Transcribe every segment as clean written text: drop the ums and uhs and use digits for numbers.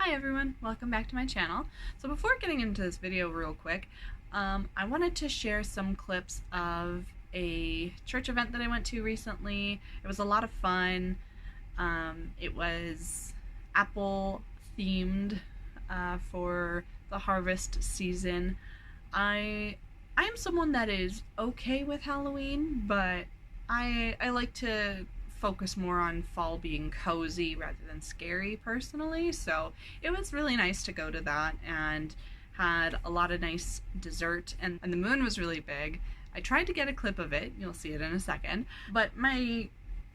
Hi everyone, welcome back to my channel. So before getting into this video real quick, I wanted to share some clips of a church event that I went to recently. It was a lot of fun. It was apple themed for the harvest season. I am someone that is okay with Halloween, but I like to focus more on fall being cozy rather than scary personally. So it was really nice to go to that and had a lot of nice dessert, and the moon was really big. I tried to get a clip of it, you'll see it in a second, but my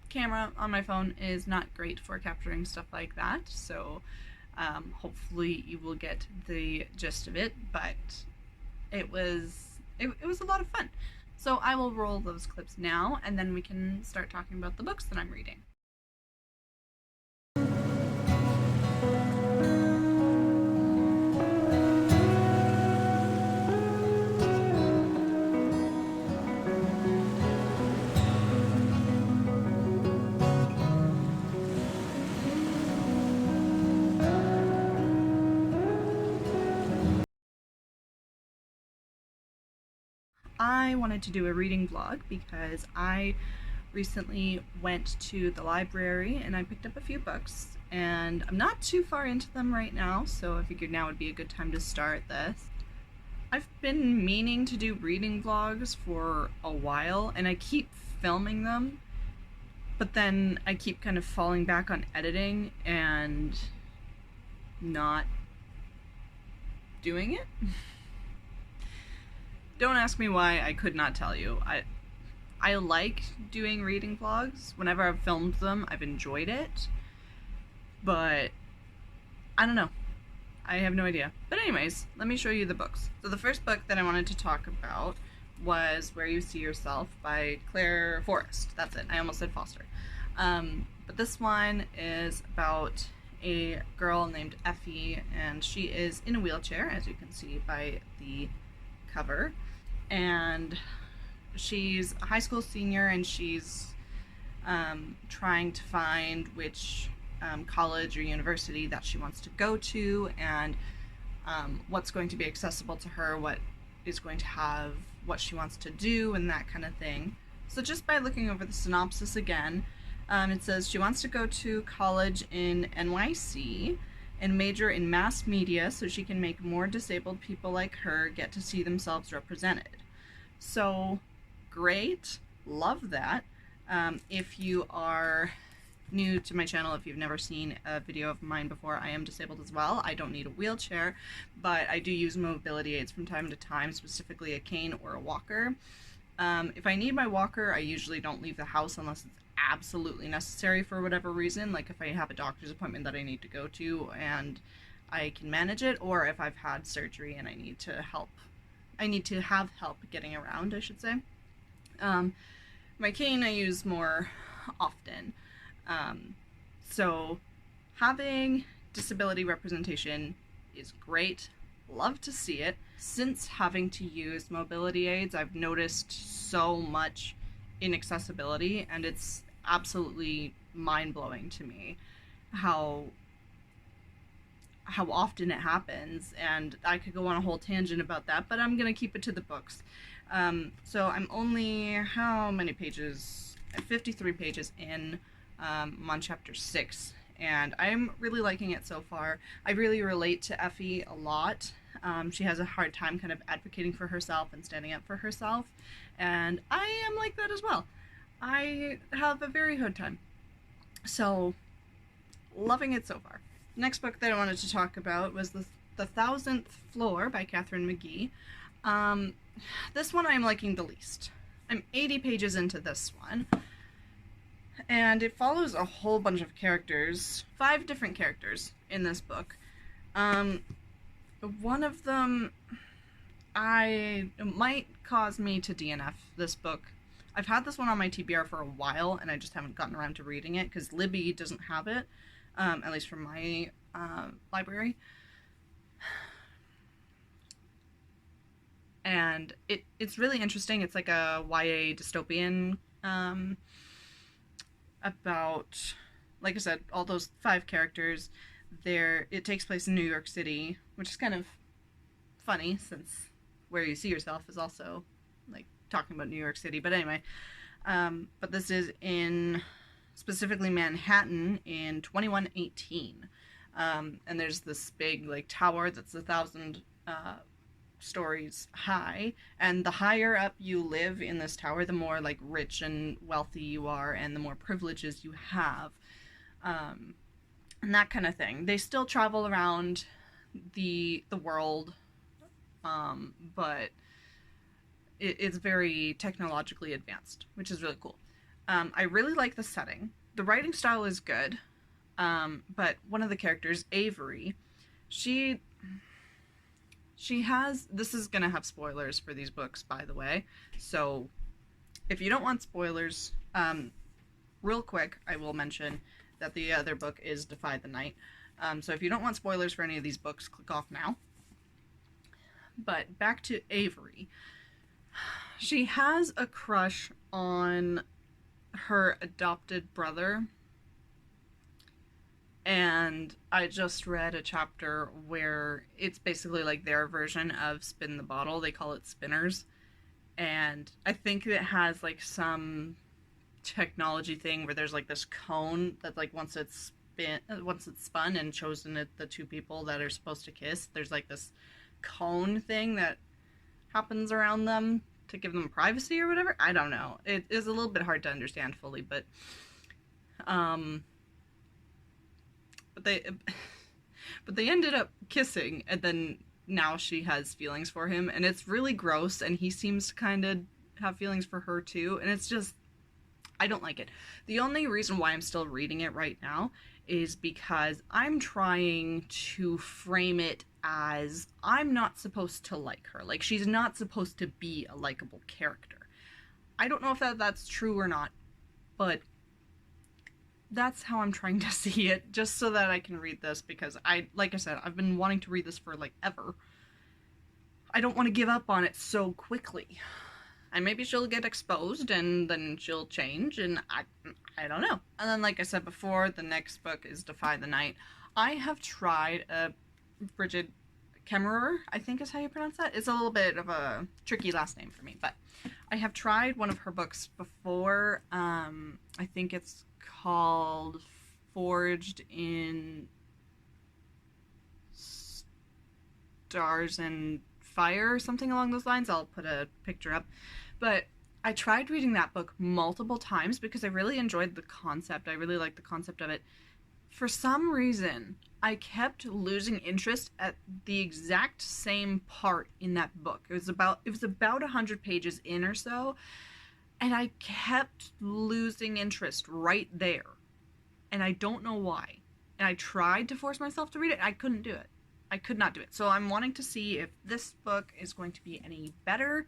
camera on my phone is not great for capturing stuff like that, so hopefully you will get the gist of it, but it was a lot of fun. So I will roll those clips now, and then we can start talking about the books that I'm reading. I wanted to do a reading vlog because I recently went to the library and I picked up a few books, and I'm not too far into them right now, so I figured now would be a good time to start this. I've been meaning to do reading vlogs for a while and I keep filming them, but then I keep kind of falling back on editing and not doing it. Don't ask me why, I could not tell you. I like doing reading vlogs. Whenever I've filmed them, I've enjoyed it. But I don't know. I have no idea. But anyways, let me show you the books. So the first book that I wanted to talk about was Where You See Yourself by Claire Forrest. That's it. I almost said Foster. But this one is about a girl named Effie, and she is in a wheelchair, as you can see by the cover, and she's a high school senior, and she's trying to find which college or university that she wants to go to, and what's going to be accessible to her, what is going to have what she wants to do, and that kind of thing. So just by looking over the synopsis again, it says she wants to go to college in NYC and major in mass media so she can make more disabled people like her get to see themselves represented. So great, love that. If you are new to my channel, if you've never seen a video of mine before, I am disabled as well. I don't need a wheelchair, but I do use mobility aids from time to time, specifically a cane or a walker. If I need my walker, I usually don't leave the house unless it's absolutely necessary for whatever reason, like if I have a doctor's appointment that I need to go to and I can manage it, or if I've had surgery and I need to have help getting around, I should say. My cane I use more often. So having disability representation is great. Love to see it. Since having to use mobility aids, I've noticed so much inaccessibility, and it's absolutely mind-blowing to me how often it happens, and I could go on a whole tangent about that, but I'm gonna keep it to the books. So I'm only, how many pages? 53 pages in. I'm on chapter 6, and I'm really liking it so far. I really relate to Effie a lot. She has a hard time kind of advocating for herself and standing up for herself, and I am like that as well. I have a very hard time. So, loving it so far. Next book that I wanted to talk about was the Thousandth Floor by Katharine McGee. This one I'm liking the least. I'm 80 pages into this one, and it follows a whole bunch of characters, 5 different characters in this book. One of them might cause me to DNF this book. I've had this one on my TBR for a while, and I just haven't gotten around to reading it because Libby doesn't have it, at least from my library. And it's really interesting. It's like a YA dystopian about, like I said, all those 5 characters. It takes place in New York City, which is kind of funny since Where You See Yourself is also like talking about New York City. But anyway, but this is in specifically Manhattan in 2118. And there's this big like tower that's 1,000 stories high, and the higher up you live in this tower, the more like rich and wealthy you are, and the more privileges you have, and that kind of thing. They still travel around the world, but it's very technologically advanced, which is really cool. I really like the setting. The writing style is good, but one of the characters, Avery, she has, this is gonna have spoilers for these books, by the way, so if you don't want spoilers, real quick, I will mention that the other book is Defy the Night, so if you don't want spoilers for any of these books, click off now. But back to Avery. She has a crush on her adopted brother, and I just read a chapter where it's basically like their version of Spin the Bottle. They call it Spinners. And I think it has like some technology thing where there's like this cone that like once it's spun and chosen the two people that are supposed to kiss, there's like this cone thing that happens around them to give them privacy or whatever. I don't know. It is a little bit hard to understand fully, but they ended up kissing, and then now she has feelings for him, and it's really gross, and he seems to kind of have feelings for her too, and it's just, I don't like it. The only reason why I'm still reading it right now is because I'm trying to frame it as I'm not supposed to like her. Like, she's not supposed to be a likable character. I don't know if that's true or not, but that's how I'm trying to see it, just so that I can read this, because like I said, I've been wanting to read this for like ever. I don't want to give up on it so quickly. And maybe she'll get exposed and then she'll change, and I don't know. And then, like I said before, the next book is Defy the Night. I have tried Brigid Kemmerer, I think is how you pronounce that. It's a little bit of a tricky last name for me, but I have tried one of her books before. I think it's called Forged in Stars and Fire, something along those lines. I'll put a picture up. But I tried reading that book multiple times because I really enjoyed the concept. I really liked the concept of it. For some reason, I kept losing interest at the exact same part in that book. It was about 100 pages in or so, and I kept losing interest right there. And I don't know why. And I tried to force myself to read it. I couldn't do it. I could not do it. So I'm wanting to see if this book is going to be any better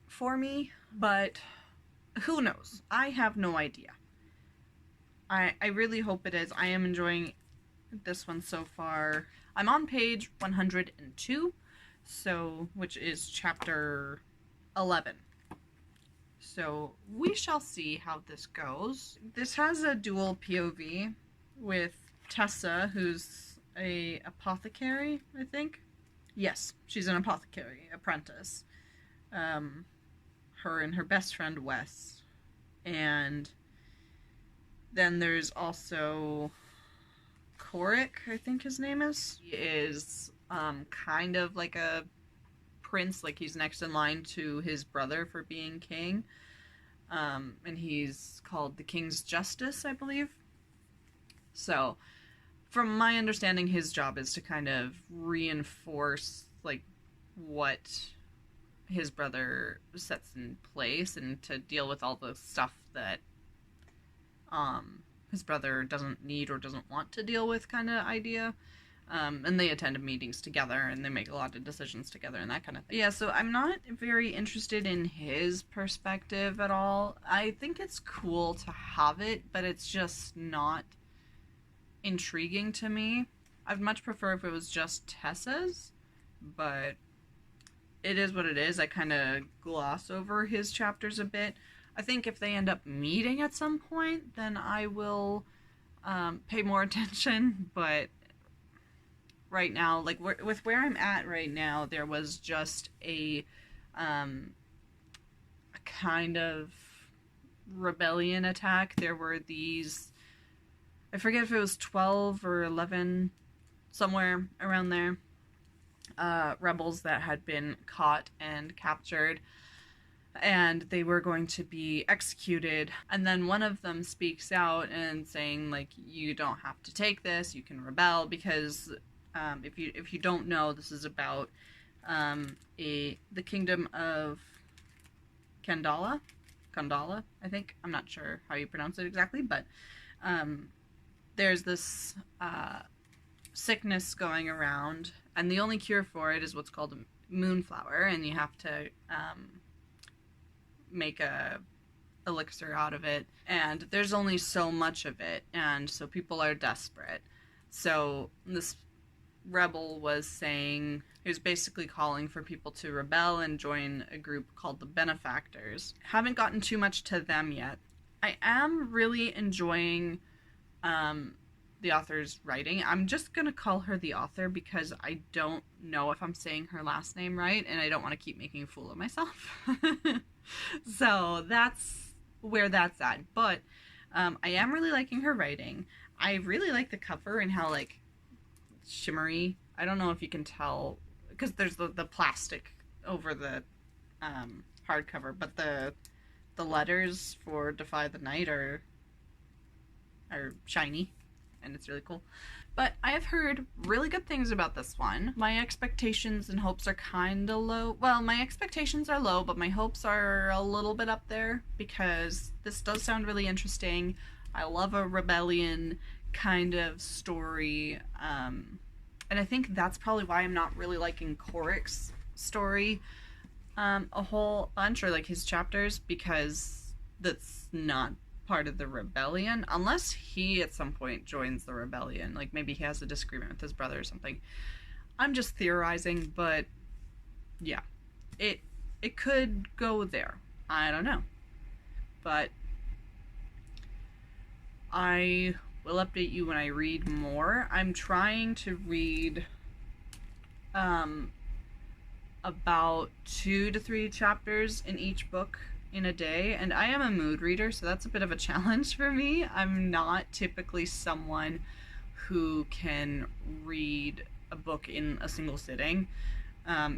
for me. But who knows? I have no idea. I really hope it is. I am enjoying this one so far. I'm on page 102, so which is chapter 11. So we shall see how this goes. This has a dual POV with Tessa, who's a apothecary, I think. Yes, she's an apothecary apprentice. Her and her best friend Wes. And then there's also Korik, I think his name is. He is kind of like a prince, like he's next in line to his brother for being king. And he's called the King's Justice, I believe. So, from my understanding, his job is to kind of reinforce, like, what his brother sets in place, and to deal with all the stuff that his brother doesn't need or doesn't want to deal with, kind of idea. And they attend meetings together, and they make a lot of decisions together, and that kind of thing. Yeah, so I'm not very interested in his perspective at all. I think it's cool to have it, but it's just not intriguing to me. I'd much prefer if it was just Tessa's, but it is what it is. I kind of gloss over his chapters a bit. I think if they end up meeting at some point, then I will pay more attention, but right now, like with where I'm at right now, there was just a kind of rebellion attack. There were these, I forget if it was 12 or 11, somewhere around there, rebels that had been caught and captured, and they were going to be executed. And then one of them speaks out and saying, like, you don't have to take this, you can rebel, because if you don't know, this is about the kingdom of Kandala, I think. I'm not sure how you pronounce it exactly, but there's this sickness going around, and the only cure for it is what's called a moonflower, and you have to make a elixir out of it, and there's only so much of it, and so people are desperate. So this rebel was saying, he was basically calling for people to rebel and join a group called the Benefactors. Haven't gotten too much to them yet. I am really enjoying the author's writing. I'm just gonna call her the author because I don't know if I'm saying her last name right, and I don't want to keep making a fool of myself. So that's where that's at. But I am really liking her writing. I really like the cover and how, like, shimmery. I don't know if you can tell because there's the plastic over the hardcover, but the letters for Defy the Night are shiny, and it's really cool. But I have heard really good things about this one. My expectations and hopes are kind of low. Well, my expectations are low, but my hopes are a little bit up there because this does sound really interesting. I love a rebellion kind of story. And I think that's probably why I'm not really liking Coric's story a whole bunch, or like his chapters, because that's not part of the rebellion, unless he at some point joins the rebellion. Like maybe he has a disagreement with his brother or something. I'm just theorizing, but yeah, it could go there. I don't know, but I will update you when I read more. I'm trying to read about 2 to 3 chapters in each book in a day, and I am a mood reader, so that's a bit of a challenge for me. I'm not typically someone who can read a book in a single sitting,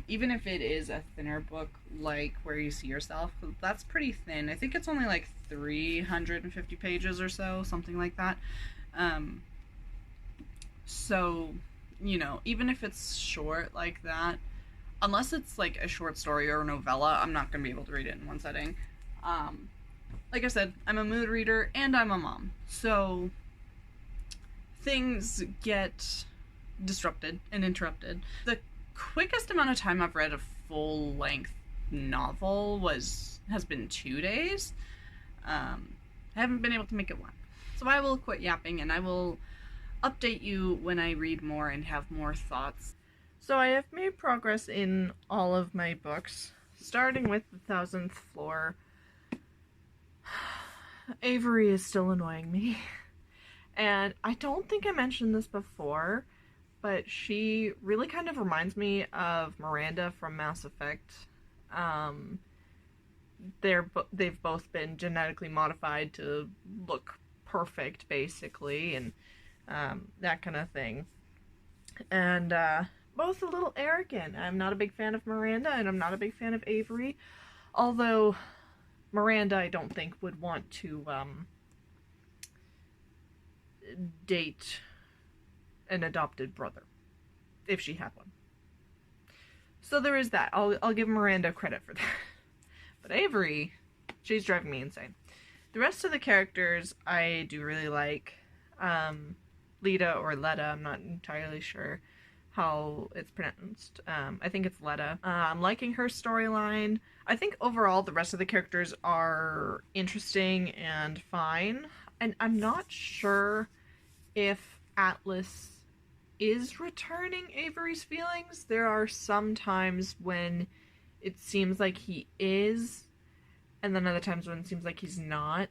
even if it is a thinner book like Where You See Yourself. That's pretty thin. I think it's only like 350 pages or so, something like that. So, you know, even if it's short like that, unless it's like a short story or a novella, I'm not going to be able to read it in one setting. Like I said, I'm a mood reader and I'm a mom. So things get disrupted and interrupted. The quickest amount of time I've read a full-length novel has been 2 days. I haven't been able to make it one. So I will quit yapping and I will update you when I read more and have more thoughts. So I have made progress in all of my books, starting with the Thousandth Floor. Avery is still annoying me. And I don't think I mentioned this before, but she really kind of reminds me of Miranda from Mass Effect. They've both been genetically modified to look perfect, basically, and that kind of thing. And both a little arrogant. I'm not a big fan of Miranda, and I'm not a big fan of Avery. Although Miranda, I don't think, would want to date an adopted brother, if she had one. So there is that. I'll give Miranda credit for that. But Avery, she's driving me insane. The rest of the characters I do really like. Lita or Letta, I'm not entirely sure how it's pronounced. I think it's Letta. I'm liking her storyline. I think overall the rest of the characters are interesting and fine. And I'm not sure if Atlas is returning Avery's feelings. There are some times when it seems like he is, and then other times when it seems like he's not.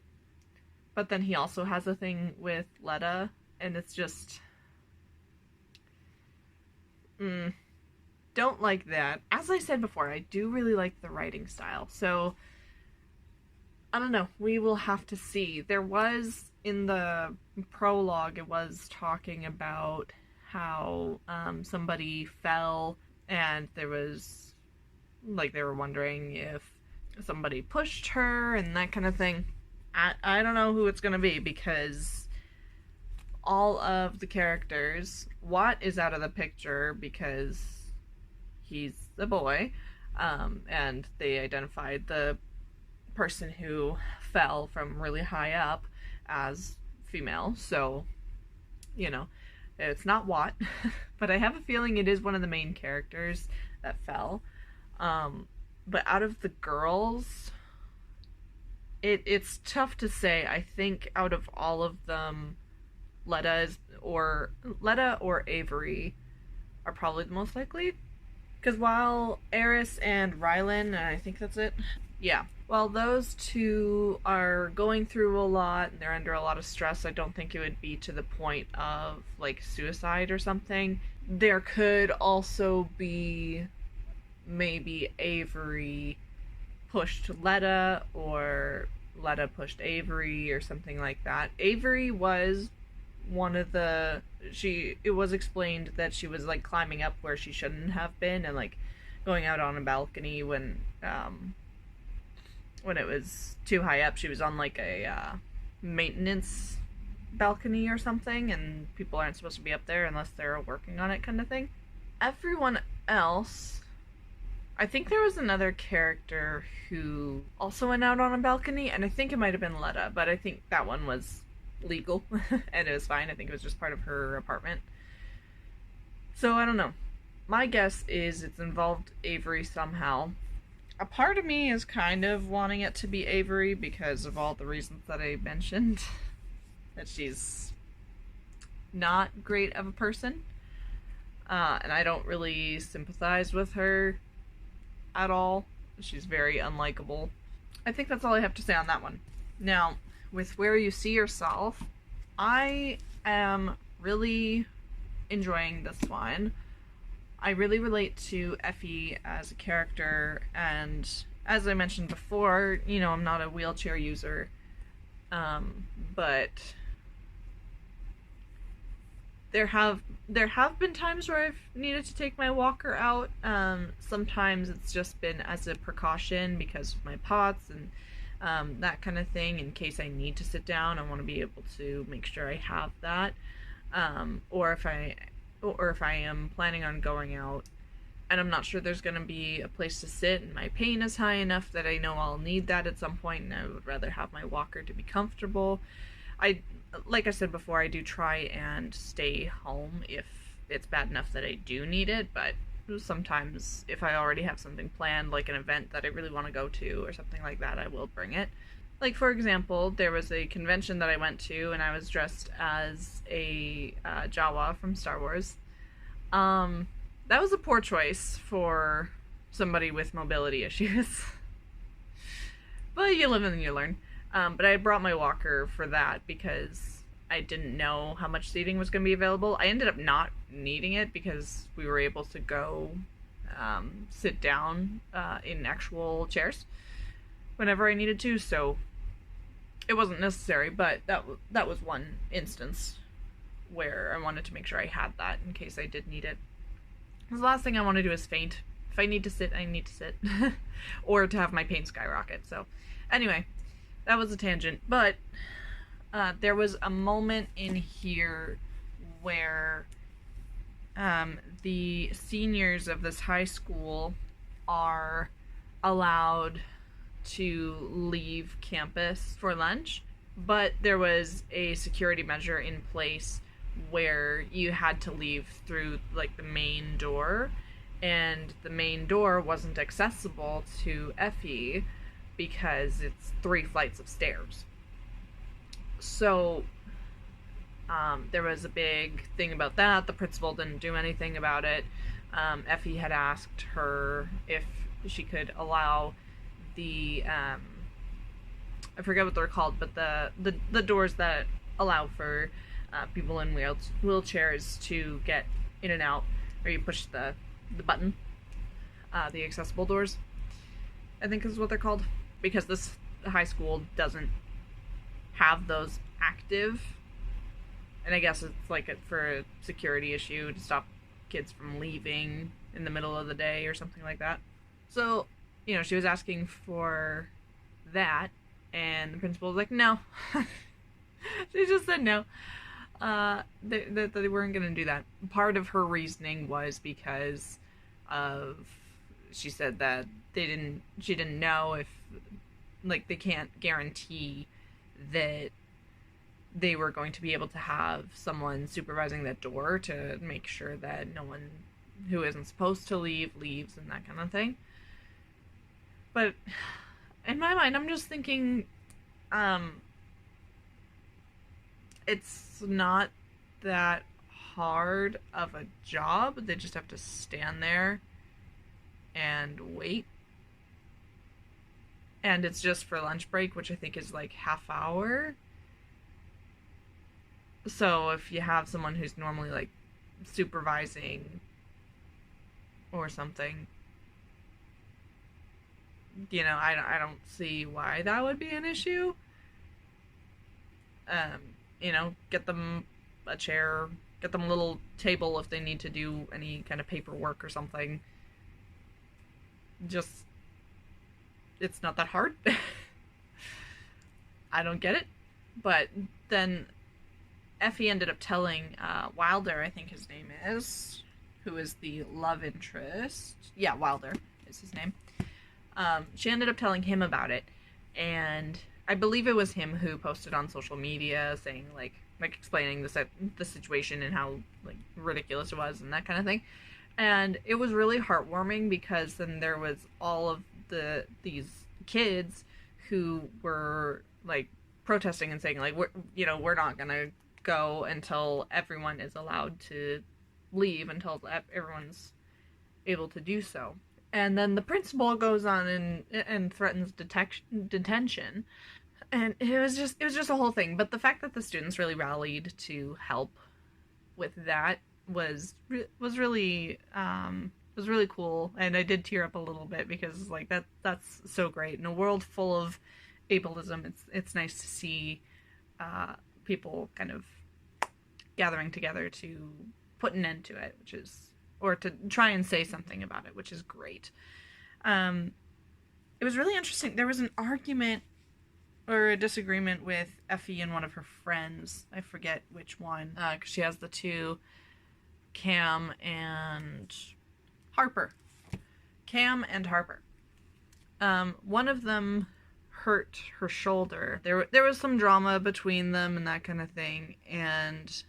But then he also has a thing with Letta, and it's just... don't like that. As I said before, I do really like the writing style, so I don't know. We will have to see. There was, in the prologue, it was talking about how somebody fell, and there was, like, they were wondering if somebody pushed her and that kind of thing. I don't know who it's gonna be, because all of the characters, Watt is out of the picture because he's a boy, and they identified the person who fell from really high up as female, so, you know, it's not Watt, but I have a feeling it is one of the main characters that fell. But out of the girls, it's tough to say. I think out of all of them, Letta or Avery are probably the most likely. Because while Eris and Rylan, and I think that's it, yeah, while those two are going through a lot and they're under a lot of stress, I don't think it would be to the point of, like, suicide or something. There could also be maybe Avery pushed Letta, or Letta pushed Avery, or something like that. Avery was one of the... it was explained that she was, like, climbing up where she shouldn't have been, and, like, going out on a balcony when it was too high up. She was on, like, a maintenance balcony or something, and people aren't supposed to be up there unless they're working on it, kind of thing. Everyone else... I think there was another character who also went out on a balcony, and I think it might have been Letta, but I think that one was legal, and it was fine. I think it was just part of her apartment. So, I don't know. My guess is it's involved Avery somehow. A part of me is kind of wanting it to be Avery because of all the reasons that I mentioned. That she's not great of a person. And I don't really sympathize with her at all. She's very unlikable. I think that's all I have to say on that one. Now, with Where You See Yourself, I am really enjoying this one. I really relate to Effie as a character, and as I mentioned before, you know, I'm not a wheelchair user, but there have been times where I've needed to take my walker out. Sometimes it's just been as a precaution because of my POTS and that kind of thing. In case I need to sit down, I want to be able to make sure I have that. Or if I am planning on going out and I'm not sure there's going to be a place to sit and my pain is high enough that I know I'll need that at some point, and I would rather have my walker to be comfortable. Like I said before, I do try and stay home if it's bad enough that I do need it, but sometimes if I already have something planned, like an event that I really want to go to or something like that, I will bring it. Like, for example, there was a convention that I went to, and I was dressed as a Jawa from Star Wars. That was a poor choice for somebody with mobility issues. But you live and you learn. But I brought my walker for that because I didn't know how much seating was going to be available. I ended up not needing it because we were able to go sit down in actual chairs whenever I needed to, so it wasn't necessary, but that was one instance where I wanted to make sure I had that in case I did need it. Because the last thing I want to do is faint. If I need to sit, I need to sit. Or to have my pain skyrocket. So, anyway, that was a tangent. But there was a moment in here where the seniors of this high school are allowed to leave campus for lunch, but there was a security measure in place where you had to leave through, like, the main door, and the main door wasn't accessible to Effie because it's 3 flights of stairs. So there was a big thing about that. The principal didn't do anything about it. Effie had asked her if she could allow the I forget what they're called, but the doors that allow for people in wheelchairs to get in and out, or you push the button, the accessible doors, I think is what they're called, because this high school doesn't have those active, and I guess it's like for a security issue to stop kids from leaving in the middle of the day or something like that. So, you know, she was asking for that, and the principal was like, no. She just said no. That they weren't going to do that. Part of her reasoning was because of, she said that she didn't know if, like, they can't guarantee that they were going to be able to have someone supervising that door to make sure that no one who isn't supposed to leaves and that kind of thing. But in my mind, I'm just thinking, it's not that hard of a job. They just have to stand there and wait. And it's just for lunch break, which I think is like half hour. So if you have someone who's normally like supervising or something, you know, I don't see why that would be an issue. You know, get them a chair, get them a little table if they need to do any kind of paperwork or something. Just, it's not that hard. I don't get it. But then Effie ended up telling Wilder, I think his name is, who is the love interest. Yeah, Wilder is his name. She ended up telling him about it, and I believe it was him who posted on social media saying, like explaining the situation and how, like, ridiculous it was and that kind of thing. And it was really heartwarming, because then there was all of these kids who were, like, protesting and saying, like, we're not gonna go until everyone is allowed to leave, until everyone's able to do so. And then the principal goes on and threatens detention. And it was just a whole thing. But the fact that the students really rallied to help with that was really cool. And I did tear up a little bit, because, like, that's so great. In a world full of ableism, it's nice to see people kind of gathering together to put an end to it, or to try and say something about it, which is great. It was really interesting. There was an argument or a disagreement with Effie and one of her friends. I forget which one, because she has the two, Cam and Harper. One of them hurt her shoulder. There was some drama between them and that kind of thing, and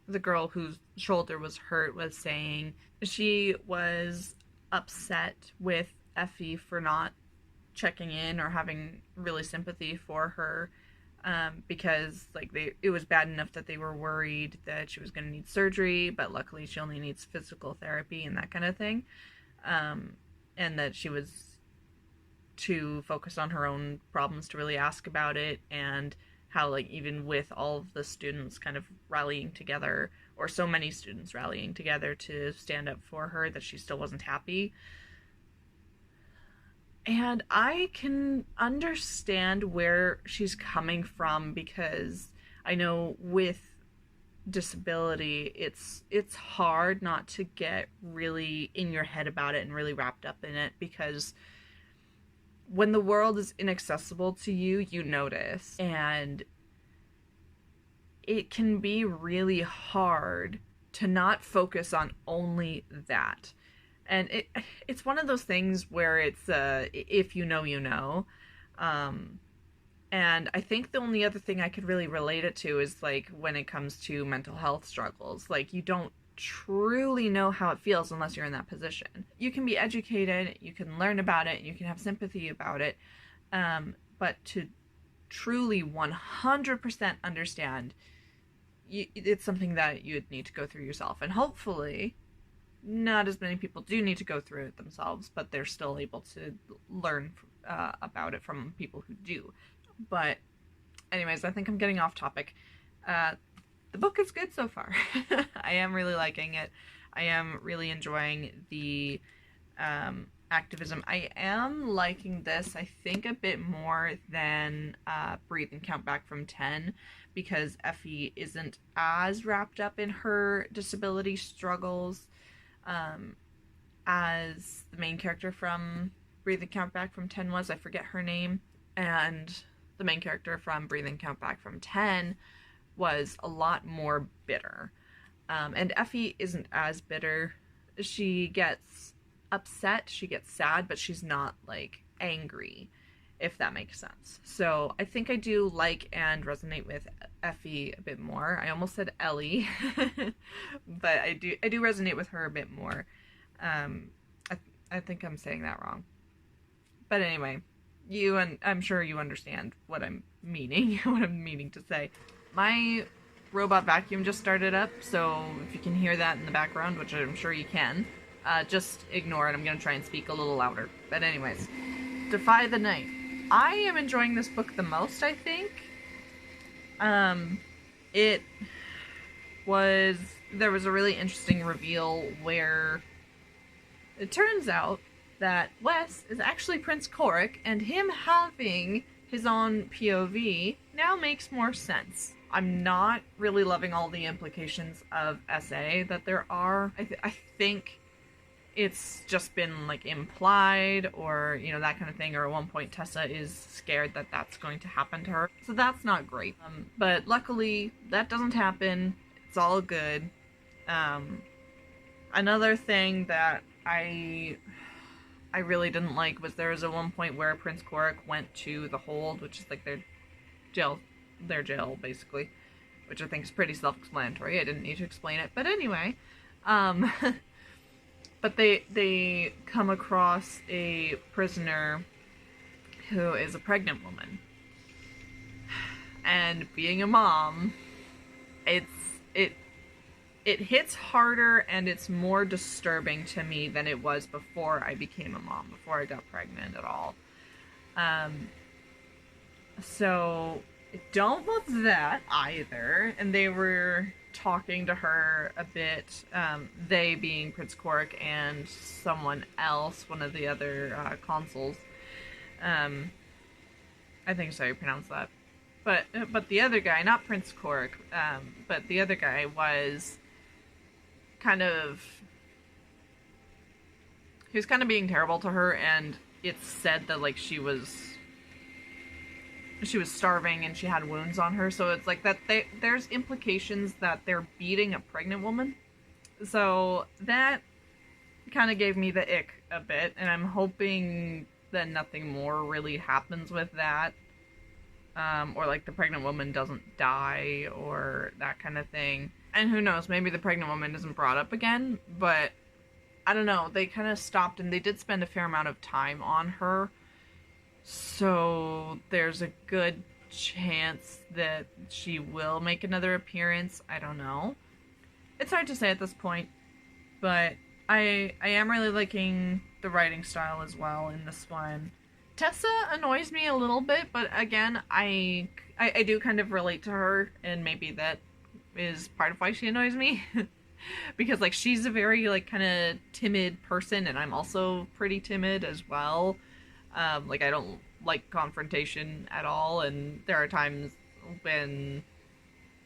the girl whose shoulder was hurt was saying she was upset with Effie for not checking in or having really sympathy for her, because, like, it was bad enough that they were worried that she was going to need surgery, but luckily she only needs physical therapy and that kind of thing, and that she was too focused on her own problems to really ask about it, and how, like, even with all of the students kind of rallying together, or so many students rallying together to stand up for her, that she still wasn't happy. And I can understand where she's coming from, because I know with disability, it's hard not to get really in your head about it and really wrapped up in it, because when the world is inaccessible to you, you notice, and it can be really hard to not focus on only that. And it's one of those things where it's if you know, you know. And I think the only other thing I could really relate it to is, like, when it comes to mental health struggles. Like, you don't truly know how it feels unless you're in that position. You can be educated, you can learn about it, you can have sympathy about it, but to truly 100% understand, it's something that you'd need to go through yourself. And hopefully not as many people do need to go through it themselves, but they're still able to learn about it from people who do. But anyways, I think I'm getting off topic. The book is good so far. I am really liking it. I am really enjoying the activism. I am liking this, I think, a bit more than Breathe and Count Back from 10, because Effie isn't as wrapped up in her disability struggles as the main character from Breathe and Count Back from 10 was. I forget her name. And the main character from Breathe and Count Back from 10 was a lot more bitter. And Effie isn't as bitter. She gets upset, she gets sad, but she's not, like, angry, if that makes sense. So I think I do like and resonate with Effie a bit more. I almost said Ellie, but I do resonate with her a bit more. I think I'm saying that wrong. But anyway, I'm sure you understand what I'm meaning, what I'm meaning to say. My robot vacuum just started up, so if you can hear that in the background, which I'm sure you can, just ignore it. I'm going to try and speak a little louder. But anyways, Defy the Night. I am enjoying this book the most, I think. There was a really interesting reveal where it turns out that Wes is actually Prince Korik, and him having his own POV now makes more sense. I'm not really loving all the implications of SA that there are. I think it's just been, like, implied, or, you know, that kind of thing, or at one point Tessa is scared that that's going to happen to her. So that's not great. But luckily, that doesn't happen. It's all good. Another thing that I really didn't like was there was at one point where Prince Korik went to the Hold, which is, like, their jail, basically, which I think is pretty self-explanatory. I didn't need to explain it. But anyway, but they come across a prisoner who is a pregnant woman. And being a mom, it hits harder and it's more disturbing to me than it was before I became a mom, before I got pregnant at all. So I don't love that either. And they were talking to her a bit, they being Prince Korik and someone else, one of the other consuls. I think so you pronounce that. But the other guy, not Prince Korik, but the other guy was kind of being terrible to her, and it's said that, like, she was starving and she had wounds on her, so it's like that there's implications that they're beating a pregnant woman. So that kind of gave me the ick a bit, and I'm hoping that nothing more really happens with that. Or, like, the pregnant woman doesn't die, or that kind of thing. And who knows, maybe the pregnant woman isn't brought up again, but I don't know, they kind of stopped, and they did spend a fair amount of time on her, so there's a good chance that she will make another appearance. I don't know. It's hard to say at this point, but I am really liking the writing style as well in this one. Tessa annoys me a little bit, but again, I do kind of relate to her, and maybe that is part of why she annoys me. Because, like, she's a very, like, kind of timid person, and I'm also pretty timid as well. Like, I don't like confrontation at all, and there are times when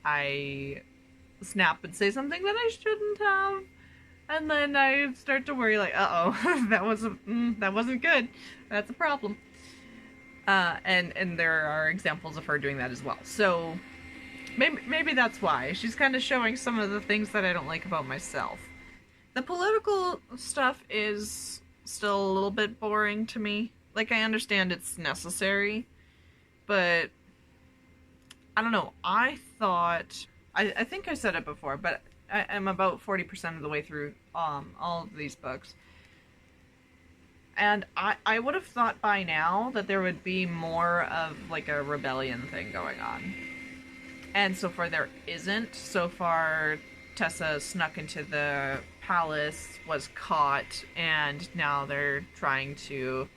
I snap and say something that I shouldn't have, and then I start to worry, like, uh-oh, that wasn't good. That's a problem. And there are examples of her doing that as well. So maybe that's why. She's kind of showing some of the things that I don't like about myself. The political stuff is still a little bit boring to me. Like, I understand it's necessary, but I don't know. I think I said it before, but I'm about 40% of the way through all of these books. And I would have thought by now that there would be more of, like, a rebellion thing going on. And so far there isn't. So far, Tessa snuck into the palace, was caught, and now they're trying to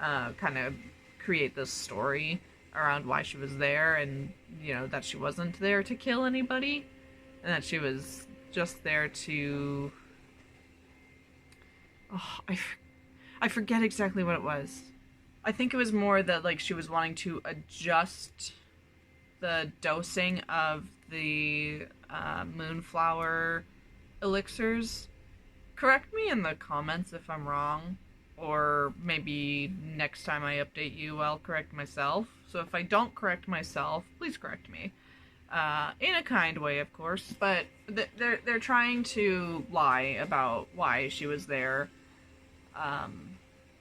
kind of create this story around why she was there, and, that she wasn't there to kill anybody, and that she was just there to... Oh, I forget exactly what it was. I think it was more that, like, she was wanting to adjust the dosing of the moonflower elixirs. Correct me in the comments if I'm wrong, or maybe next time I update you, I'll correct myself. So if I don't correct myself, please correct me. In a kind way, of course, but they're trying to lie about why she was there,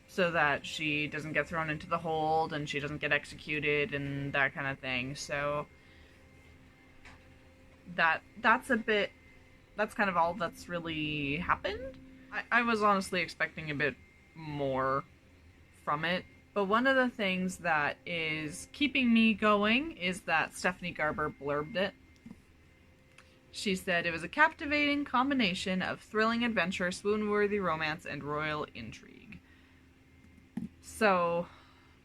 so that she doesn't get thrown into the hold and she doesn't get executed and that kind of thing. So that's kind of all that's really happened. I was honestly expecting a bit more from it. But one of the things that is keeping me going is that Stephanie Garber blurbed it. She said, "It was a captivating combination of thrilling adventure, swoon-worthy romance, and royal intrigue." So,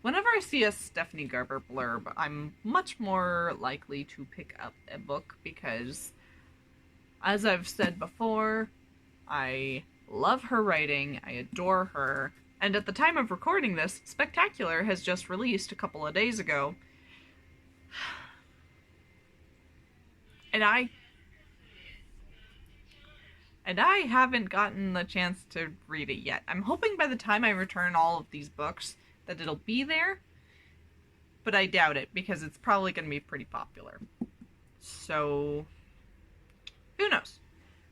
whenever I see a Stephanie Garber blurb, I'm much more likely to pick up a book because, as I've said before, I love her writing, I adore her, and at the time of recording this, Spectacular has just released a couple of days ago. And I haven't gotten the chance to read it yet. I'm hoping by the time I return all of these books that it'll be there, but I doubt it because it's probably going to be pretty popular. So, who knows?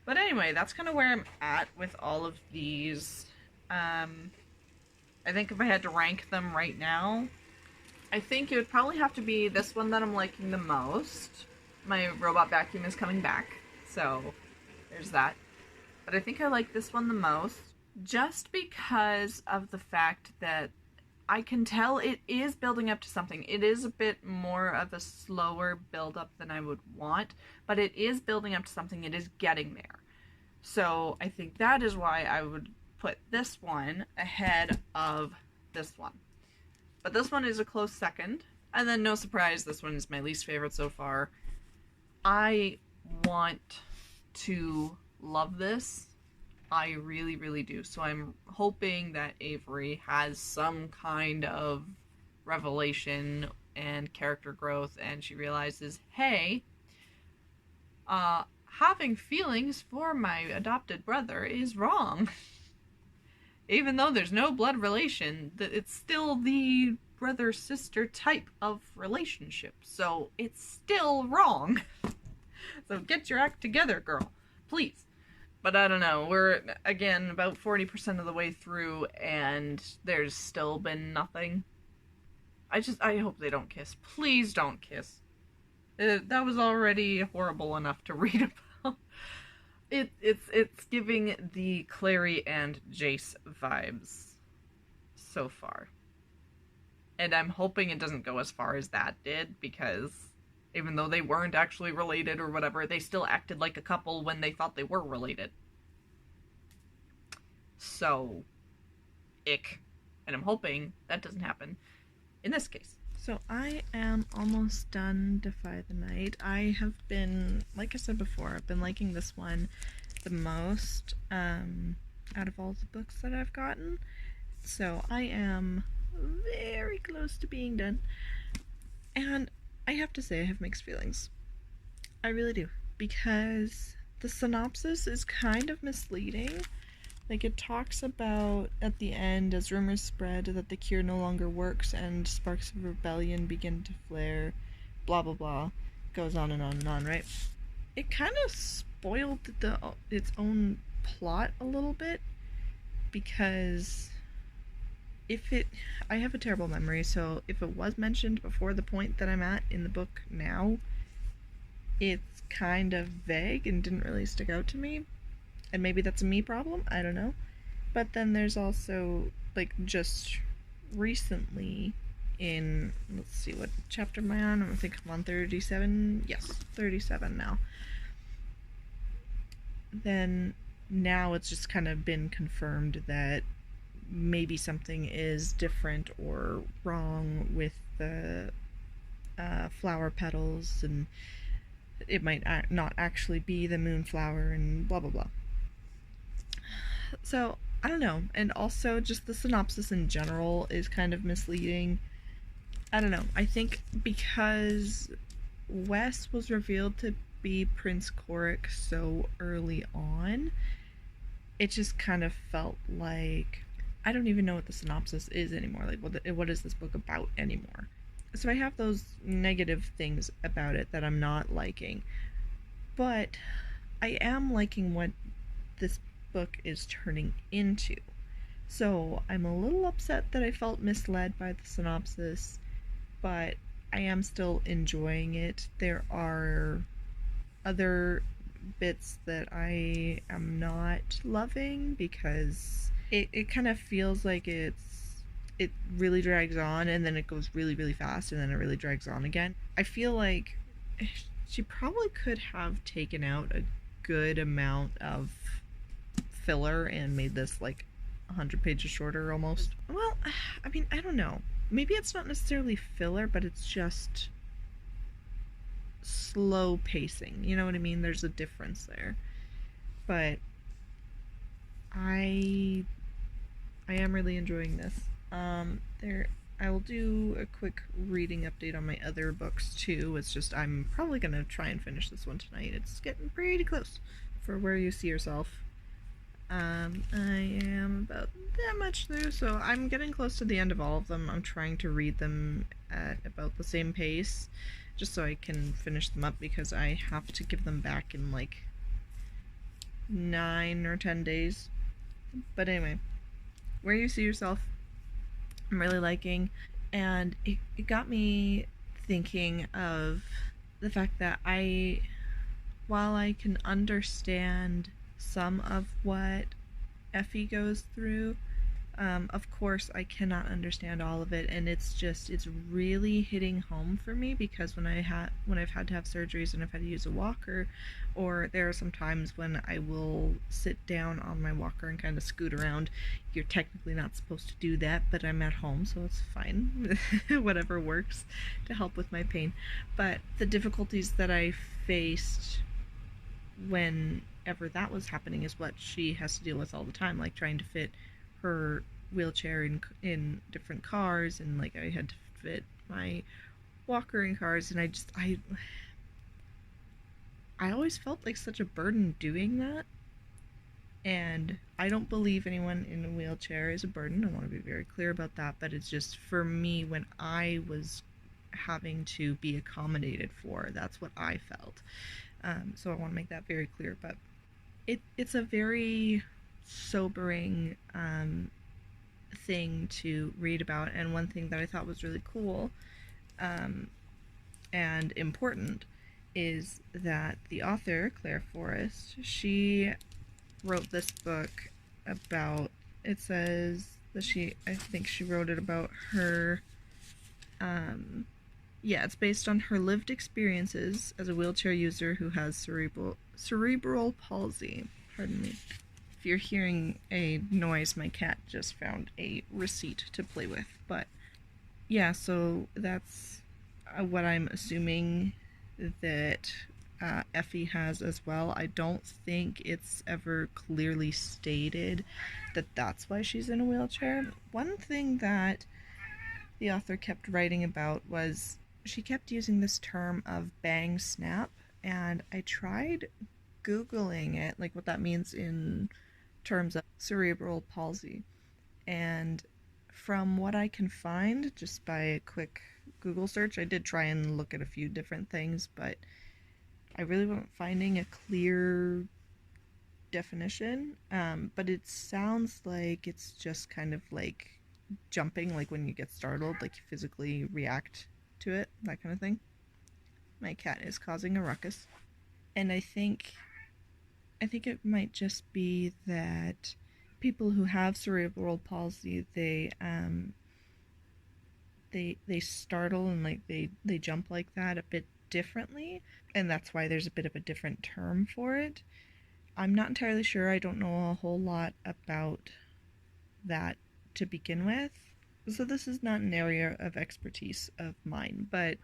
But anyway, that's kind of where I'm at with all of these. I think if I had to rank them right now, I think it would probably have to be this one that I'm liking the most. My robot vacuum is coming back, so there's that. But I think I like this one the most, just because of the fact that I can tell it is building up to something. It is a bit more of a slower build-up than I would want, but it is building up to something. It is getting there. So I think that is why I would put this one ahead of this one. But this one is a close second. And then, no surprise, this one is my least favorite so far. I want to love this. I really, really do. So I'm hoping that Avery has some kind of revelation and character growth, and she realizes, hey, having feelings for my adopted brother is wrong. Even though there's no blood relation, it's still the brother-sister type of relationship. So it's still wrong. So get your act together, girl. Please. But I don't know. We're, again, about 40% of the way through, and there's still been nothing. I hope they don't kiss. Please don't kiss. That was already horrible enough to read about. It's giving the Clary and Jace vibes so far. And I'm hoping it doesn't go as far as that did, because even though they weren't actually related or whatever, they still acted like a couple when they thought they were related. So, ick. And I'm hoping that doesn't happen in this case. So I am almost done Defy the Night. I have been, like I said before, I've been liking this one the most out of all the books that I've gotten. So I am very close to being done. And I have to say I have mixed feelings. I really do. Because the synopsis is kind of misleading. Like, it talks about, at the end, as rumors spread that the cure no longer works and sparks of rebellion begin to flare, blah blah blah, goes on and on and on, right? It kind of spoiled its own plot a little bit, because I have a terrible memory, so if it was mentioned before the point that I'm at in the book now, it's kind of vague and didn't really stick out to me. And maybe that's a me problem, I don't know. But then there's also, like, just recently in, let's see, what chapter am I on? I think I'm on 37. Yes, 37 now. Then now it's just kind of been confirmed that maybe something is different or wrong with the flower petals, and it might not actually be the moonflower, and blah blah blah. So I don't know, and also just the synopsis in general is kind of misleading. I don't know. I think because Wes was revealed to be Prince Korik so early on, it just kind of felt like I don't even know what the synopsis is anymore. Like, what is this book about anymore? So I have those negative things about it that I'm not liking. But I am liking what this book is turning into. So I'm a little upset that I felt misled by the synopsis, but I am still enjoying it. There are other bits that I am not loving because it kind of feels like it really drags on, and then it goes really really fast, and then it really drags on again. I feel like she probably could have taken out a good amount of filler and made this like 100 pages shorter almost. Well, I mean, I don't know. Maybe it's not necessarily filler, but it's just slow pacing. You know what I mean? There's a difference there. But I am really enjoying this. I will do a quick reading update on my other books too. It's just I'm probably gonna try and finish this one tonight. It's getting pretty close. For Where You See Yourself, I am about that much through, so I'm getting close to the end of all of them. I'm trying to read them at about the same pace, just so I can finish them up, because I have to give them back in like 9 or 10 days. But anyway, Where You See Yourself, I'm really liking, and it got me thinking of the fact that while I can understand some of what Effie goes through, of course I cannot understand all of it, and it's really hitting home for me, because when I've had to have surgeries and I've had to use a walker, or there are some times when I will sit down on my walker and kind of scoot around. You're technically not supposed to do that, but I'm at home, so it's fine. Whatever works to help with my pain. But the difficulties that I faced whenever that was happening is what she has to deal with all the time, like trying to fit her wheelchair in different cars, and like I had to fit my walker in cars, and I always felt like such a burden doing that. And I don't believe anyone in a wheelchair is a burden. I want to be very clear about that. But it's just, for me, when I was having to be accommodated for, that's what I felt. So I want to make that very clear. But it's a very sobering thing to read about. And one thing that I thought was really cool and important is that the author, Claire Forrest, she wrote this book about, it says that I think she wrote it about her, it's based on her lived experiences as a wheelchair user who has cerebral palsy. Pardon me. If you're hearing a noise, my cat just found a receipt to play with. But yeah, so that's what I'm assuming that Effie has as well. I don't think it's ever clearly stated that that's why she's in a wheelchair. One thing that the author kept writing about was she kept using this term of bang snap, and I tried Googling it, like what that means in terms of cerebral palsy. And from what I can find, just by a quick Google search, I did try and look at a few different things, but I really wasn't finding a clear definition. But it sounds like it's just kind of like jumping, like when you get startled, like you physically react to it, that kind of thing. My cat is causing a ruckus. And I think it might just be that people who have cerebral palsy, they startle and like they jump like that a bit differently, and that's why there's a bit of a different term for it. I'm not entirely sure. I don't know a whole lot about that to begin with, so this is not an area of expertise of mine, but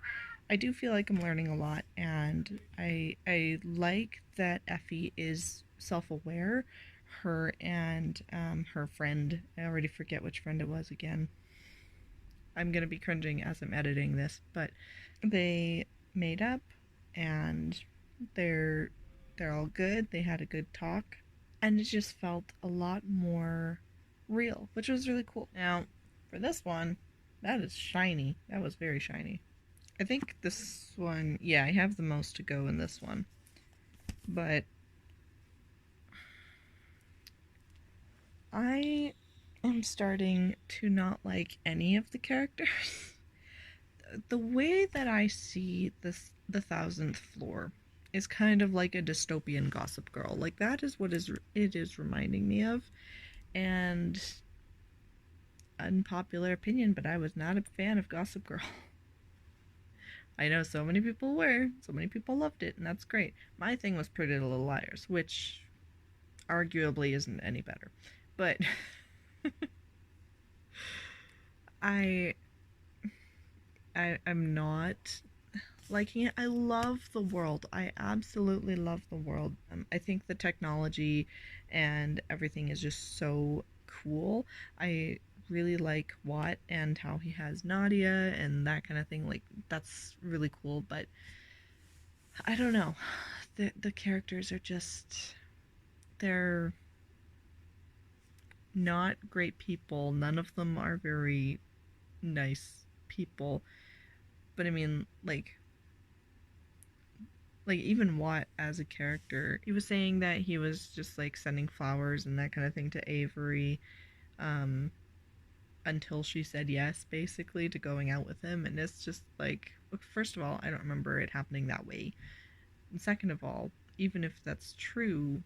I do feel like I'm learning a lot, and I like that Effie is self-aware. Her and her friend, I already forget which friend it was again. I'm gonna be cringing as I'm editing this, but they made up, and they're they're all good. They had a good talk, and it just felt a lot more real, which was really cool. Now, for this one, that is shiny. That was very shiny. I think this one, yeah, I have the most to go in this one. But I am starting to not like any of the characters. The way that I see the Thousandth Floor is kind of like a dystopian Gossip Girl. Like, that is what it is reminding me of. And unpopular opinion, but I was not a fan of Gossip Girl. I know so many people were, so many people loved it, and that's great. My thing was Pretty Little Liars, which arguably isn't any better. But I'm not liking it. I love the world. I absolutely love the world. I think the technology and everything is just so cool. I really like Watt and how he has Nadia and that kind of thing. Like, that's really cool, but I don't know. The characters are just, they're not great people. None of them are very nice people. But I mean, like even Watt as a character, he was saying that he was just like sending flowers and that kind of thing to Avery, um, until she said yes, basically, to going out with him. And it's just like, first of all, I don't remember it happening that way. And second of all, even if that's true,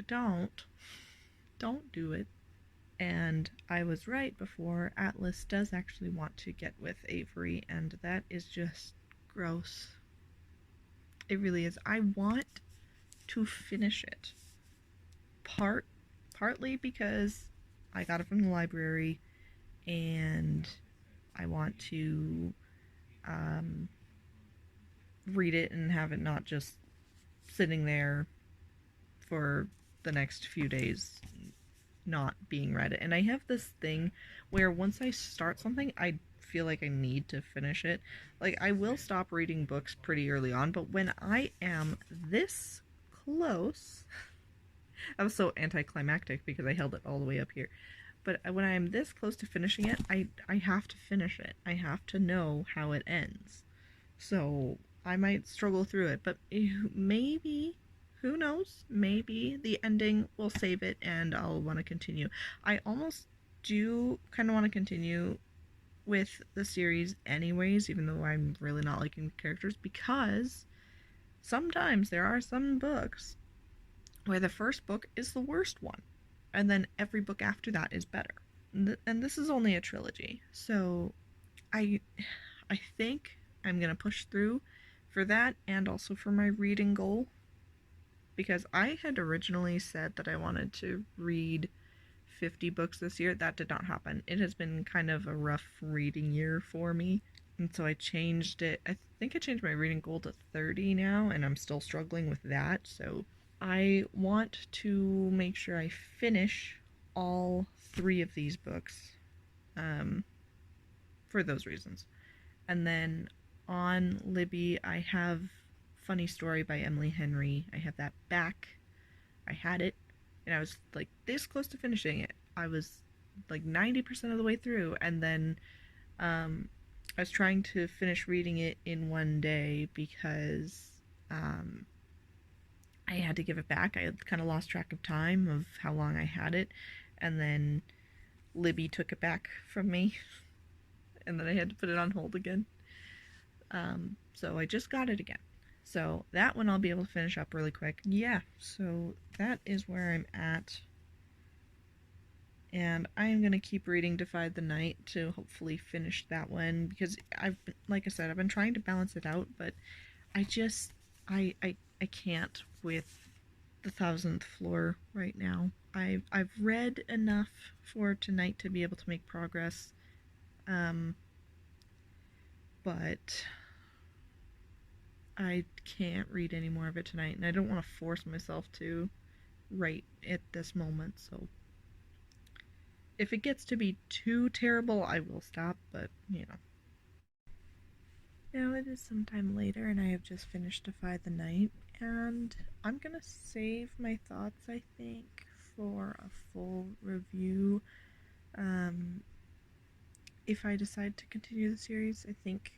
don't do it. And I was right before. Atlas does actually want to get with Avery, and that is just gross. It really is. I want to finish it. Partly because I got it from the library, and I want to read it and have it not just sitting there for the next few days not being read. And I have this thing where once I start something, I feel like I need to finish it. Like, I will stop reading books pretty early on, but when I am this close, I was so anticlimactic because I held it all the way up here. But when I am this close to finishing it, I have to finish it. I have to know how it ends. So I might struggle through it, but maybe, who knows, maybe the ending will save it and I'll want to continue. I almost do kind of want to continue with the series anyways, even though I'm really not liking the characters, because sometimes there are some books where the first book is the worst one, and then every book after that is better. And this is only a trilogy, so I think I'm gonna push through for that, and also for my reading goal, because I had originally said that I wanted to read 50 books this year. That did not happen. It has been kind of a rough reading year for me, and so I changed it. I think I changed my reading goal to 30 now, and I'm still struggling with that. So I want to make sure I finish all 3 of these books, for those reasons. And then on Libby, I have Funny Story by Emily Henry. I have that back. I had it, and I was like this close to finishing it. I was like 90% of the way through, and then I was trying to finish reading it in one day because I had to give it back. I had kind of lost track of time of how long I had it, and then Libby took it back from me, and then I had to put it on hold again. So I just got it again. So that one I'll be able to finish up really quick. Yeah, so that is where I'm at. And I am going to keep reading Defy the Night to hopefully finish that one, because like I said, I've been trying to balance it out, but I can't with the Thousandth Floor right now. I've read enough for tonight to be able to make progress, but I can't read any more of it tonight, and I don't want to force myself to right at this moment, so if it gets to be too terrible, I will stop, but Now it is sometime later, and I have just finished Defy the Night, and I'm gonna save my thoughts, I think, for a full review. Um, if I decide to continue the series, I think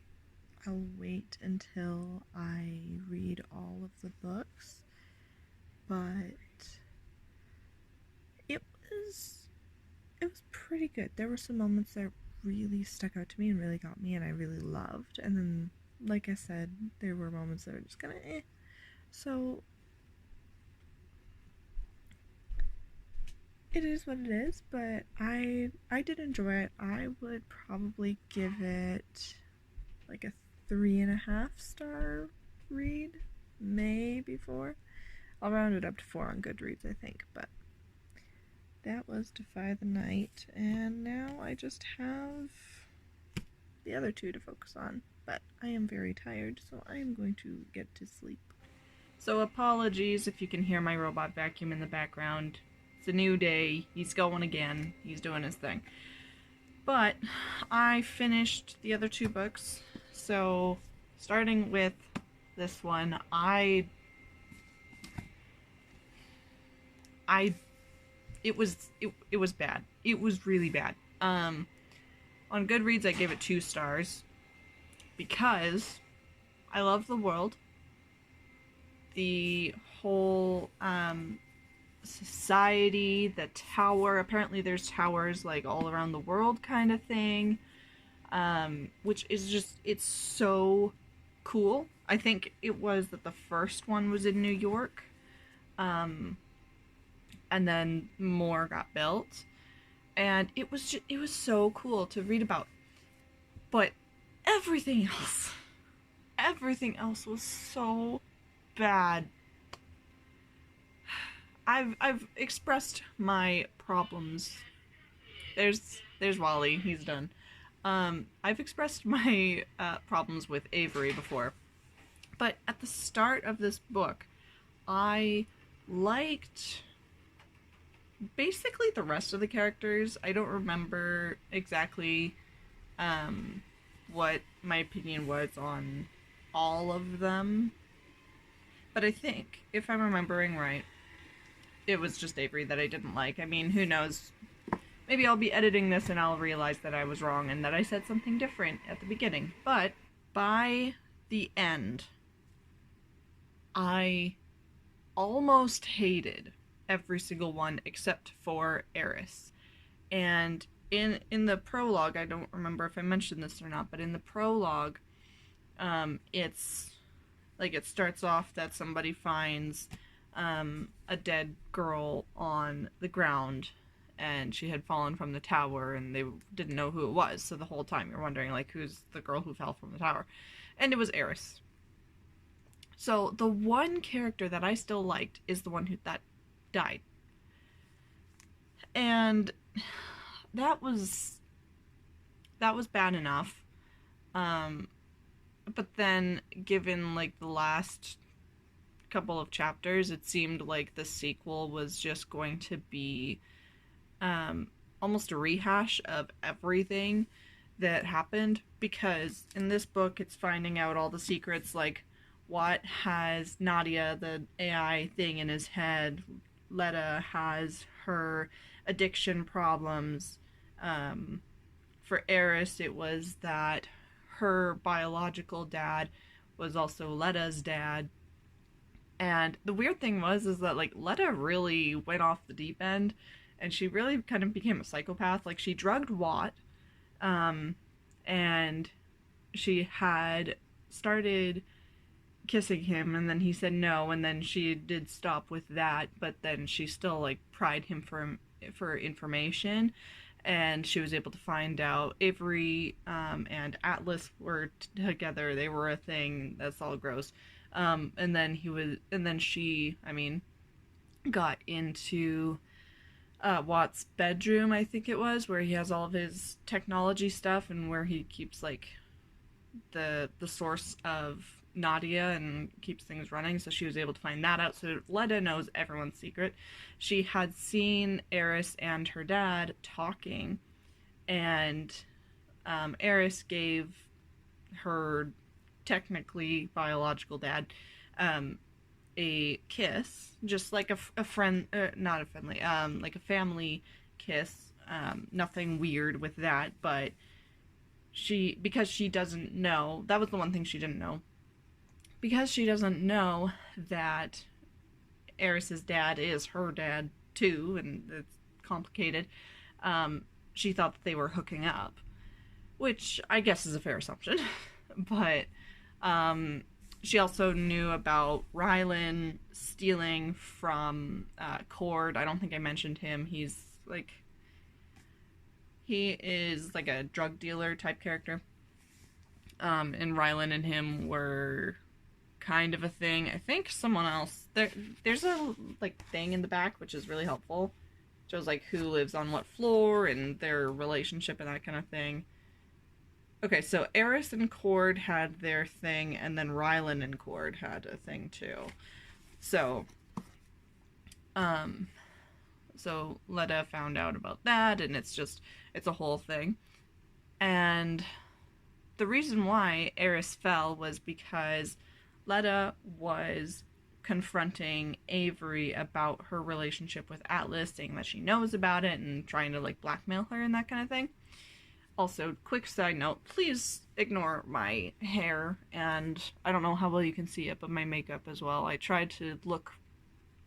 I'll wait until I read all of the books, but it was it was pretty good. There were some moments that really stuck out to me and really got me and I really loved. And then, like I said, there were moments that were just kind of eh. So it is what it is, but I did enjoy it. I would probably give it like a 3.5 star read, maybe 4. I'll round it up to 4 on Goodreads, I think, but that was Defy the Night, and now I just have the other 2 to focus on, but I am very tired, so I am going to get to sleep. So apologies if you can hear my robot vacuum in the background. It's a new day. He's going again. He's doing his thing. But I finished the other 2 books. So starting with this one, it was bad. It was really bad. On Goodreads I gave it 2 stars because I love the world. The whole society, the tower. Apparently there's towers like all around the world kind of thing. Which is just, it's so cool. I think it was that the first one was in New York. And then more got built. And it was so cool to read about. But everything else was so bad. I've expressed my problems. There's Wally. He's done. I've expressed my problems with Avery before, but at the start of this book, I liked basically the rest of the characters. I don't remember exactly what my opinion was on all of them, but I think, if I'm remembering right, it was just Avery that I didn't like. I mean, who knows? Maybe I'll be editing this and I'll realize that I was wrong and that I said something different at the beginning. But by the end, I almost hated every single one except for Eris. And in the prologue, I don't remember if I mentioned this or not, but in the prologue, it's like, it starts off that somebody finds a dead girl on the ground, and she had fallen from the tower, and they didn't know who it was. So the whole time you're wondering, like, who's the girl who fell from the tower? And it was Eris. So the one character that I still liked is the one that died. And that was bad enough. But then, given like the last couple of chapters, it seemed like the sequel was just going to be almost a rehash of everything that happened, because in this book it's finding out all the secrets, like what has Nadia, the AI thing, in his head. Letta has her addiction problems. For Eris, it was that her biological dad was also Letta's dad. And the weird thing is that, like, Letta really went off the deep end, and she really kind of became a psychopath. Like, she drugged Watt, and she had started kissing him, and then he said no, and then she did stop with that, but then she still, like, pried him for information, and she was able to find out Avery and Atlas were together. They were a thing. That's all gross. And then she, I mean, got into Watt's bedroom, I think it was, where he has all of his technology stuff and where he keeps, like, the source of Nadia and keeps things running, so she was able to find that out. So Letta knows everyone's secret. She had seen Eris and her dad talking, and Eris gave her technically biological dad a kiss, just like a friend, not a friendly, like a family kiss. Nothing weird with that, but because she doesn't know, that was the one thing she didn't know. Because she doesn't know that Eris's dad is her dad too, and it's complicated, she thought that they were hooking up, which I guess is a fair assumption. But she also knew about Rylan stealing from Cord. I don't think I mentioned him. He is like a drug dealer type character. And Rylan and him were kind of a thing. I think someone else, there's a like thing in the back which is really helpful. It shows like who lives on what floor and their relationship and that kind of thing. Okay, so Eris and Cord had their thing, and then Rylan and Cord had a thing too. So Letta found out about that, and it's a whole thing. And the reason why Eris fell was because Letta was confronting Avery about her relationship with Atlas, saying that she knows about it and trying to like blackmail her and that kind of thing. Also, quick side note, please ignore my hair, and I don't know how well you can see it, but my makeup as well. I tried to look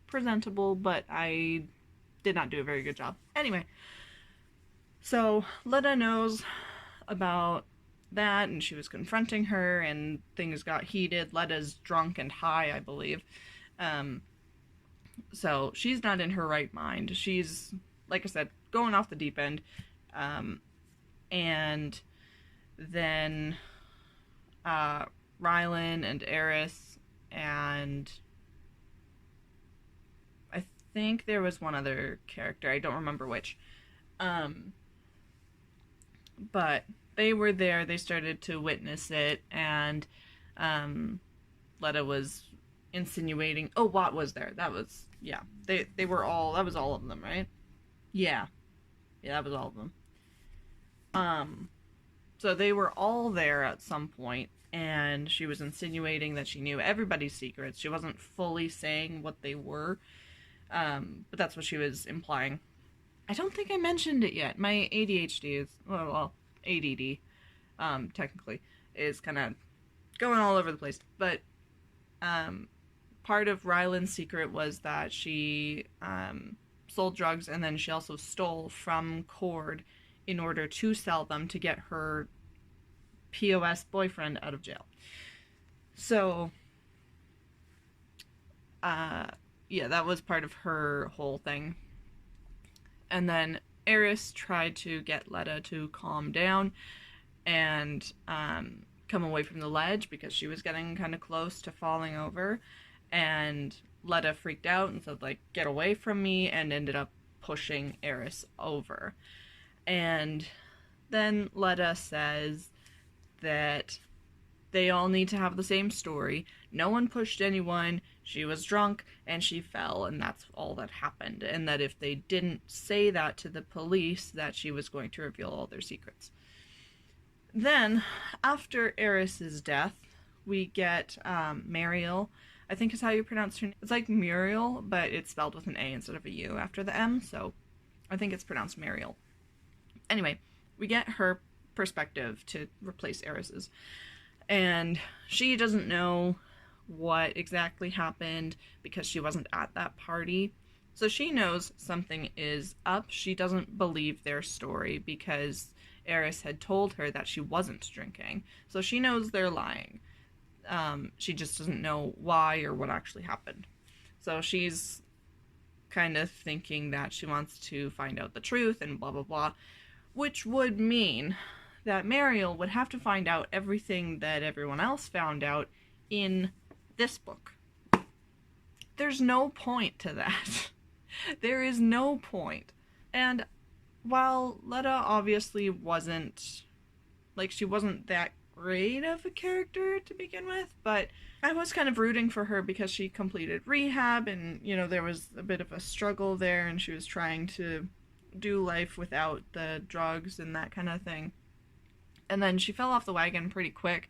presentable, but I did not do a very good job. Anyway, so Letta knows about that, and she was confronting her, and things got heated. Letta's drunk and high, I believe. So she's not in her right mind. She's, like I said, going off the deep end. And then Rylan and Eris, and I think there was one other character, I don't remember which, but they were there, they started to witness it, and Letta was insinuating, Watt was there, that was, yeah, they were all, that was all of them, right? Yeah, that was all of them. So they were all there at some point, and she was insinuating that she knew everybody's secrets. She wasn't fully saying what they were, but that's what she was implying. I don't think I mentioned it yet. My ADHD is, well, ADD, technically, is kind of going all over the place. But part of Rylan's secret was that she sold drugs, and then she also stole from Cord in order to sell them to get her POS boyfriend out of jail. So, that was part of her whole thing. And then Eris tried to get Letta to calm down and come away from the ledge because she was getting kind of close to falling over. And Letta freaked out and said, like, get away from me, and ended up pushing Eris over. And then Letta says that they all need to have the same story. No one pushed anyone. She was drunk and she fell, and that's all that happened. And that if they didn't say that to the police, that she was going to reveal all their secrets. Then, after Eris's death, we get Mariel. I think is how you pronounce her name. It's like Muriel, but it's spelled with an A instead of a U after the M, so I think it's pronounced Mariel. Anyway, we get her perspective to replace Eris's. And she doesn't know what exactly happened because she wasn't at that party. So she knows something is up. She doesn't believe their story because Eris had told her that she wasn't drinking. So she knows they're lying. She just doesn't know why or what actually happened. So she's kind of thinking that she wants to find out the truth and blah, blah, blah. Which would mean that Mariel would have to find out everything that everyone else found out in this book. There's no point to that. There is no point. And while Letta obviously wasn't, like, she wasn't that great of a character to begin with, but I was kind of rooting for her because she completed rehab and, you know, there was a bit of a struggle there and she was trying to do life without the drugs and that kind of thing. And then she fell off the wagon pretty quick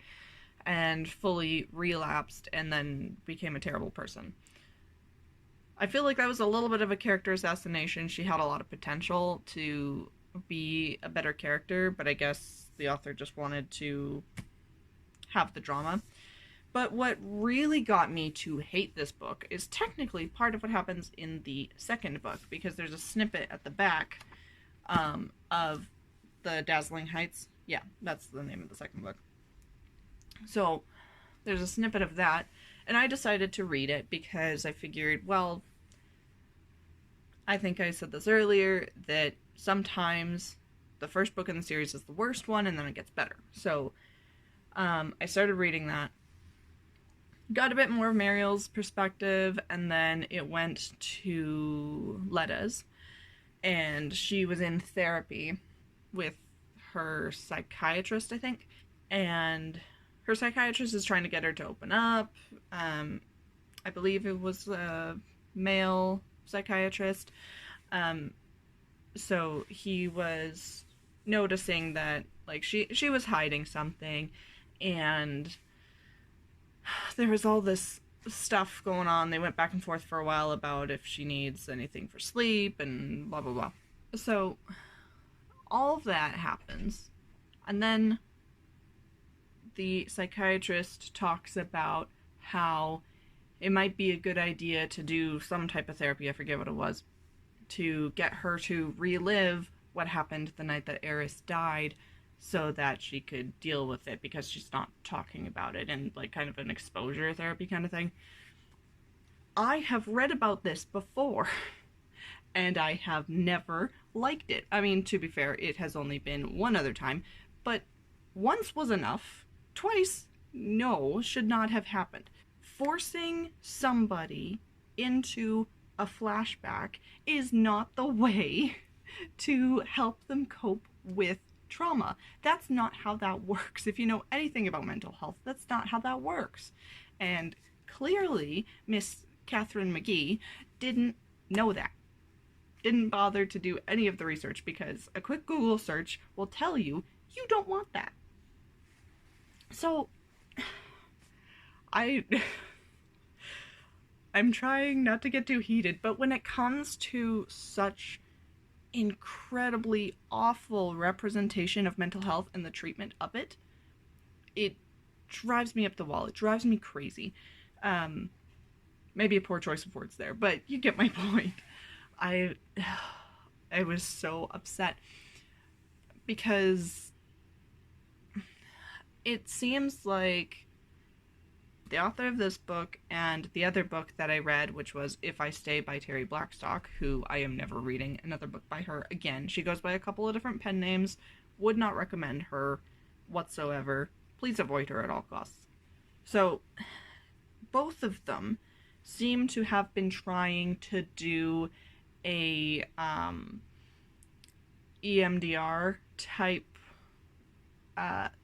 and fully relapsed and then became a terrible person. I feel like that was a little bit of a character assassination. She had a lot of potential to be a better character, but I guess the author just wanted to have the drama. But what really got me to hate this book is technically part of what happens in the second book, because there's a snippet at the back of the Dazzling Heights. Yeah, that's the name of the second book. So there's a snippet of that, and I decided to read it because I figured, well, I think I said this earlier, that sometimes the first book in the series is the worst one and then it gets better. So I started reading that, got a bit more of Mariel's perspective, and then it went to Letta's, and she was in therapy with her psychiatrist, I think, and her psychiatrist is trying to get her to open up. I believe it was a male psychiatrist. So he was noticing that, like, she was hiding something, and there was all this stuff going on. They went back and forth for a while about if she needs anything for sleep and blah, blah, blah. So all of that happens. And then the psychiatrist talks about how it might be a good idea to do some type of therapy, I forget what it was, to get her to relive what happened the night that Eris died so that she could deal with it, because she's not talking about it, and like kind of an exposure therapy kind of thing. I have read about this before and I have never liked it. I mean, to be fair, it has only been one other time, but once was enough. Twice, no, should not have happened. Forcing somebody into a flashback is not the way to help them cope with trauma. That's not how that works. If you know anything about mental health, that's not how that works. And clearly, Miss Katharine McGee didn't know that. Didn't bother to do any of the research, because a quick Google search will tell you you don't want that. So, I'm trying not to get too heated, but when it comes to such incredibly awful representation of mental health and the treatment of it, it drives me up the wall. It drives me crazy. Maybe a poor choice of words there, but you get my point. I was so upset because it seems like the author of this book and the other book that I read, which was If I Stay by Terry Blackstock, who I am never reading another book by her again. She goes by a couple of different pen names. Would not recommend her whatsoever. Please avoid her at all costs. So, both of them seem to have been trying to do a EMDR type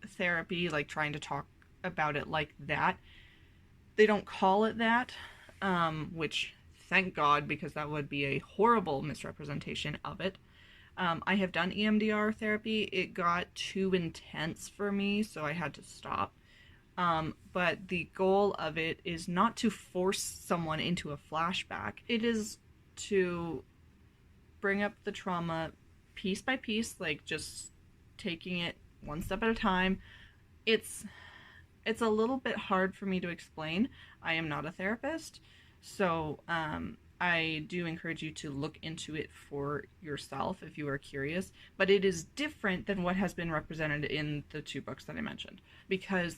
therapy, like trying to talk about it like that. They don't call it that, which thank God, because that would be a horrible misrepresentation of it. I have done EMDR therapy. It got too intense for me, so I had to stop. But the goal of it is not to force someone into a flashback. It is to bring up the trauma piece by piece, like just taking it one step at a time. It's a little bit hard for me to explain. I am not a therapist, so I do encourage you to look into it for yourself if you are curious, but it is different than what has been represented in the two books that I mentioned, because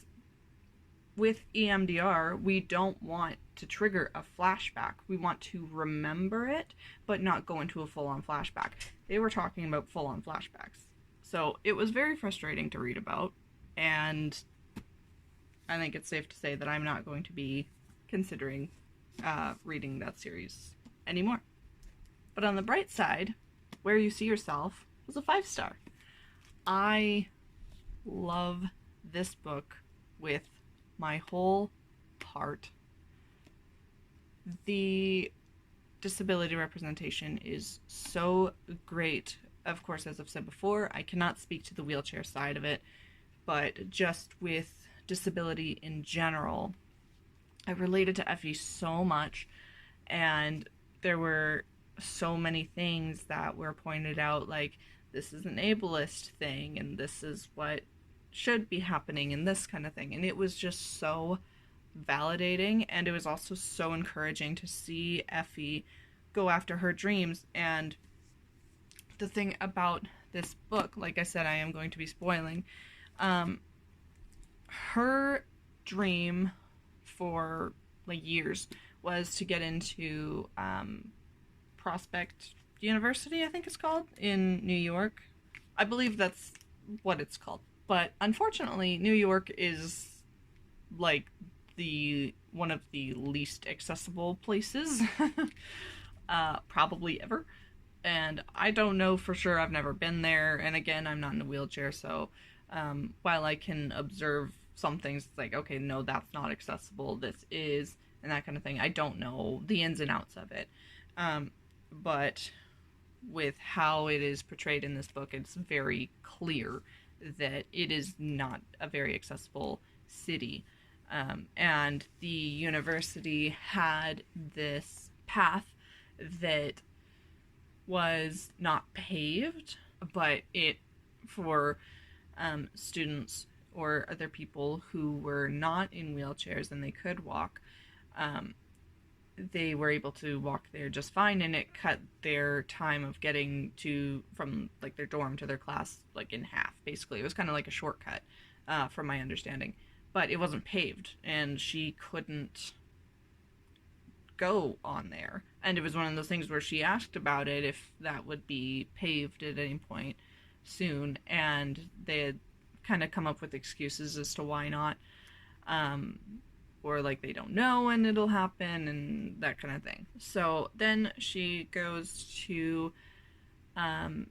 with EMDR, we don't want to trigger a flashback. We want to remember it, but not go into a full-on flashback. They were talking about full-on flashbacks. So it was very frustrating to read about, and I think it's safe to say that I'm not going to be considering reading that series anymore. But on the bright side, Where You See Yourself was a 5-star. I love this book with my whole heart. The disability representation is so great. Of course, as I've said before, I cannot speak to the wheelchair side of it, but just with disability in general, I related to Effie so much, and there were so many things that were pointed out, like, this is an ableist thing, and this is what should be happening, and this kind of thing. And it was just so validating, and it was also so encouraging to see Effie go after her dreams. And the thing about this book, like I said, I am going to be spoiling, her dream for like years was to get into Prospect University, I think it's called, in New York. I believe that's what it's called. But unfortunately, New York is like one of the least accessible places probably ever. And I don't know for sure. I've never been there. And again, I'm not in a wheelchair, so while I can observe some things, it's like, okay, no, that's not accessible, this is, and that kind of thing. I don't know the ins and outs of it. But with how it is portrayed in this book, it's very clear that it is not a very accessible city. And the university had this path that was not paved, but it, for students or other people who were not in wheelchairs and they could walk, they were able to walk there just fine, and it cut their time of getting to from like their dorm to their class like in half. Basically, it was kind of like a shortcut, from my understanding, but it wasn't paved, and she couldn't go on there. And it was one of those things where she asked about it, if that would be paved at any point soon, and they had kind of come up with excuses as to why not, or like they don't know when it'll happen and that kind of thing. So then she goes to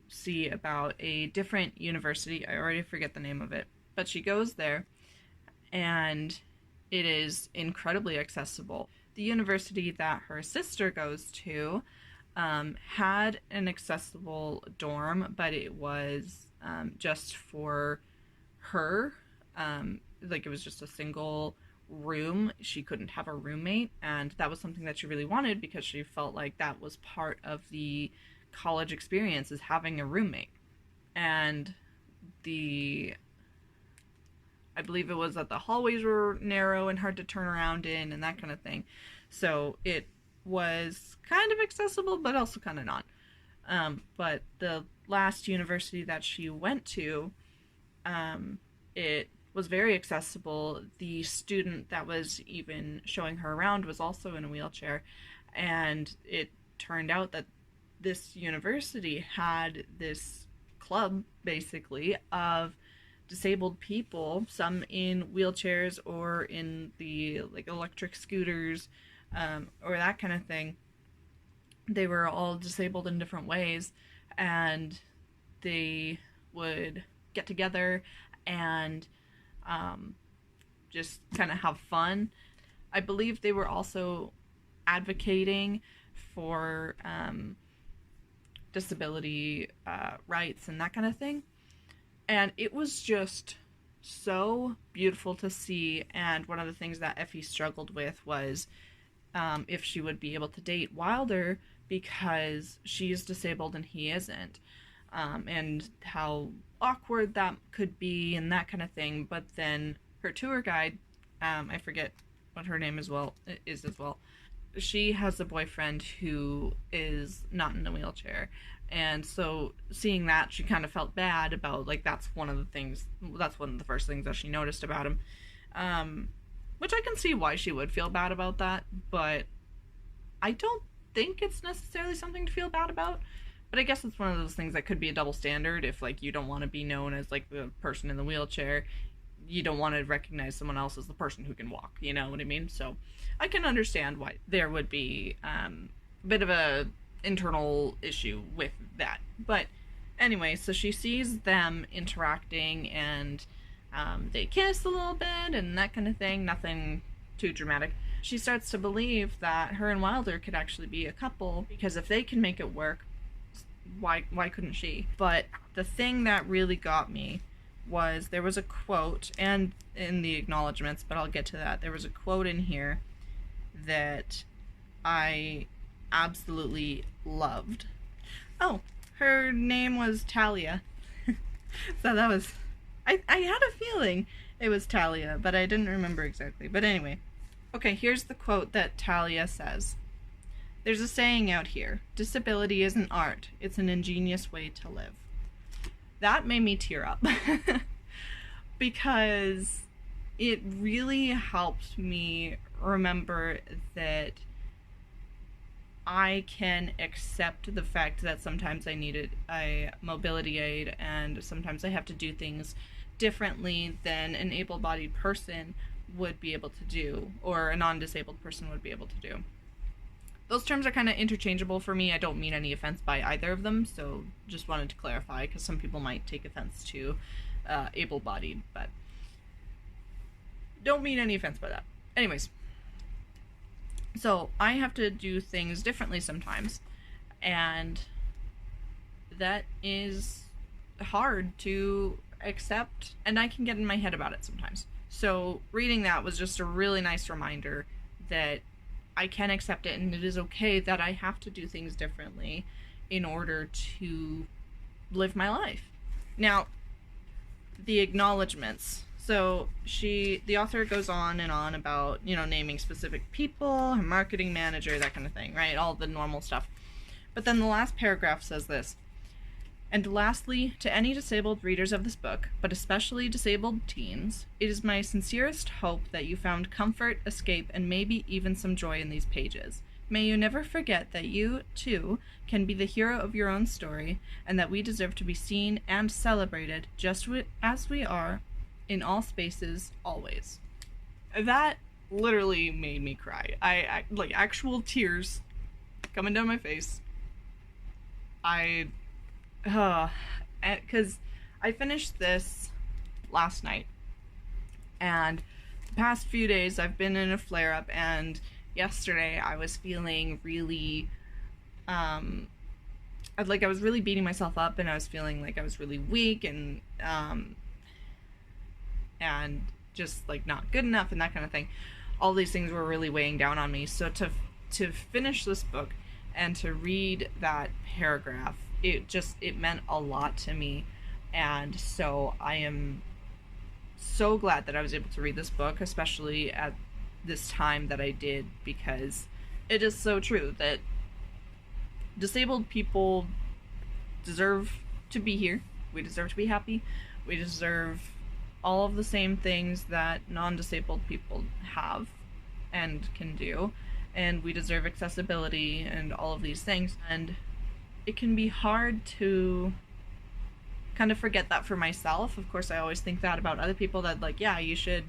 see about a different university. I already forget the name of it, but she goes there, and it is incredibly accessible. The university that her sister goes to had an accessible dorm, but it was just for her. Like, it was just a single room. She couldn't have a roommate, and that was something that she really wanted because she felt like that was part of the college experience, is having a roommate. And I believe it was that the hallways were narrow and hard to turn around in and that kind of thing. So it was kind of accessible, but also kind of not. But the last university that she went to, it was very accessible. The student that was even showing her around was also in a wheelchair. And it turned out that this university had this club, basically, of disabled people, some in wheelchairs or in the like electric scooters, or that kind of thing. They were all disabled in different ways, and they would get together and just kind of have fun. I believe they were also advocating for disability rights and that kind of thing. And it was just so beautiful to see. And one of the things that Effie struggled with was if she would be able to date Wilder, because she is disabled and he isn't. And how awkward that could be and that kind of thing. But then her tour guide, I forget what her name is as well. She has a boyfriend who is not in a wheelchair. And so seeing that, she kind of felt bad about, like, that's one of the first things that she noticed about him. Which I can see why she would feel bad about that, but I don't think it's necessarily something to feel bad about. But I guess it's one of those things that could be a double standard. If, like, you don't want to be known as, like, the person in the wheelchair, you don't want to recognize someone else as the person who can walk, you know what I mean? So I can understand why there would be a bit of a internal issue with that. But anyway, so she sees them interacting, and They kiss a little bit and that kind of thing. Nothing too dramatic. She starts to believe that her and Wilder could actually be a couple, because if they can make it work, why couldn't she? But the thing that really got me was there was a quote, and in the acknowledgments, but I'll get to that. There was a quote in here that I absolutely loved. Oh, her name was Talia. So that was... I had a feeling it was Talia, but I didn't remember exactly. But anyway. Okay, here's the quote that Talia says. There's a saying out here, disability isn't art, it's an ingenious way to live. That made me tear up. Because it really helped me remember that I can accept the fact that sometimes I needed a mobility aid and sometimes I have to do things differently than an able-bodied person would be able to do, or a non-disabled person would be able to do. Those terms are kind of interchangeable for me. I don't mean any offense by either of them, so just wanted to clarify, because some people might take offense to able-bodied, but don't mean any offense by that. Anyways, so I have to do things differently sometimes, and that is hard to accept, and I can get in my head about it sometimes. So reading that was just a really nice reminder that I can accept it, and it is okay that I have to do things differently in order to live my life. Now, the acknowledgments. So the author goes on and on about, you know, naming specific people, her marketing manager, that kind of thing, right? All the normal stuff. But then the last paragraph says this. And lastly, to any disabled readers of this book, but especially disabled teens, it is my sincerest hope that you found comfort, escape, and maybe even some joy in these pages. May you never forget that you, too, can be the hero of your own story, and that we deserve to be seen and celebrated just as we are, in all spaces, always. That literally made me cry. I like, actual tears coming down my face. Because I finished this last night, and the past few days I've been in a flare-up, and yesterday I was feeling really, I was really beating myself up, and I was feeling like I was really weak, and just like not good enough, and that kind of thing. All these things were really weighing down on me, so to finish this book and to read that paragraph, it meant a lot to me, and so I am so glad that I was able to read this book, especially at this time that I did, because it is so true that disabled people deserve to be here. We deserve to be happy. We deserve all of the same things that non-disabled people have and can do, and we deserve accessibility and all of these things. And it can be hard to kind of forget that for myself. Of course, I always think that about other people, that like, yeah, you should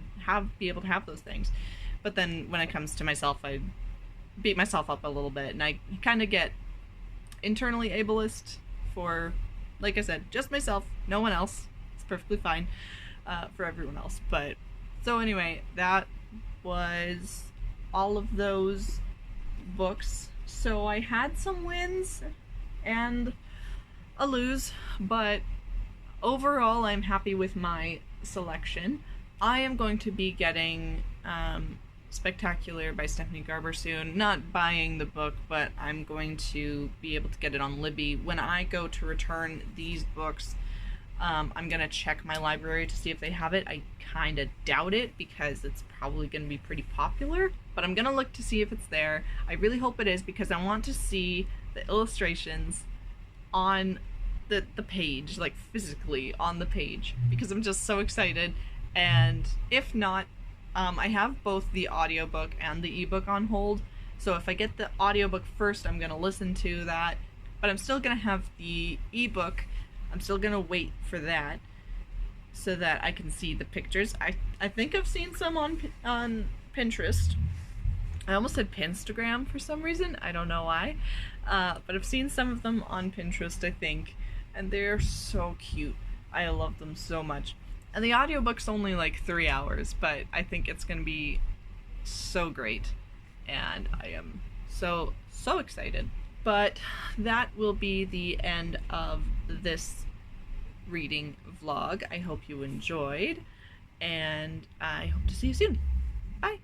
be able to have those things. But then when it comes to myself, I beat myself up a little bit, and I kind of get internally ableist for, like I said, just myself, no one else. It's perfectly fine for everyone else. But so anyway, that was all of those books. So I had some wins and a lose, but overall I'm happy with my selection. I am going to be getting Spectacular by Stephanie Garber soon. Not buying the book, but I'm going to be able to get it on Libby. When I go to return these books, I'm going to check my library to see if they have it. I kind of doubt it, because it's probably going to be pretty popular, but I'm going to look to see if it's there. I really hope it is, because I want to see the illustrations on the page, like physically on the page, because I'm just so excited. And if not, I have both the audiobook and the ebook on hold, so if I get the audiobook first, I'm going to listen to that, but I'm still going to have the ebook. I'm still going to wait for that so that I can see the pictures. I think I've seen some on Pinterest. I almost said Pinstagram for some reason. I don't know why. But I've seen some of them on Pinterest, I think. And they're so cute. I love them so much. And the audiobook's only like 3 hours, but I think it's going to be so great. And I am so excited. But that will be the end of this reading vlog. I hope you enjoyed, and I hope to see you soon. Bye!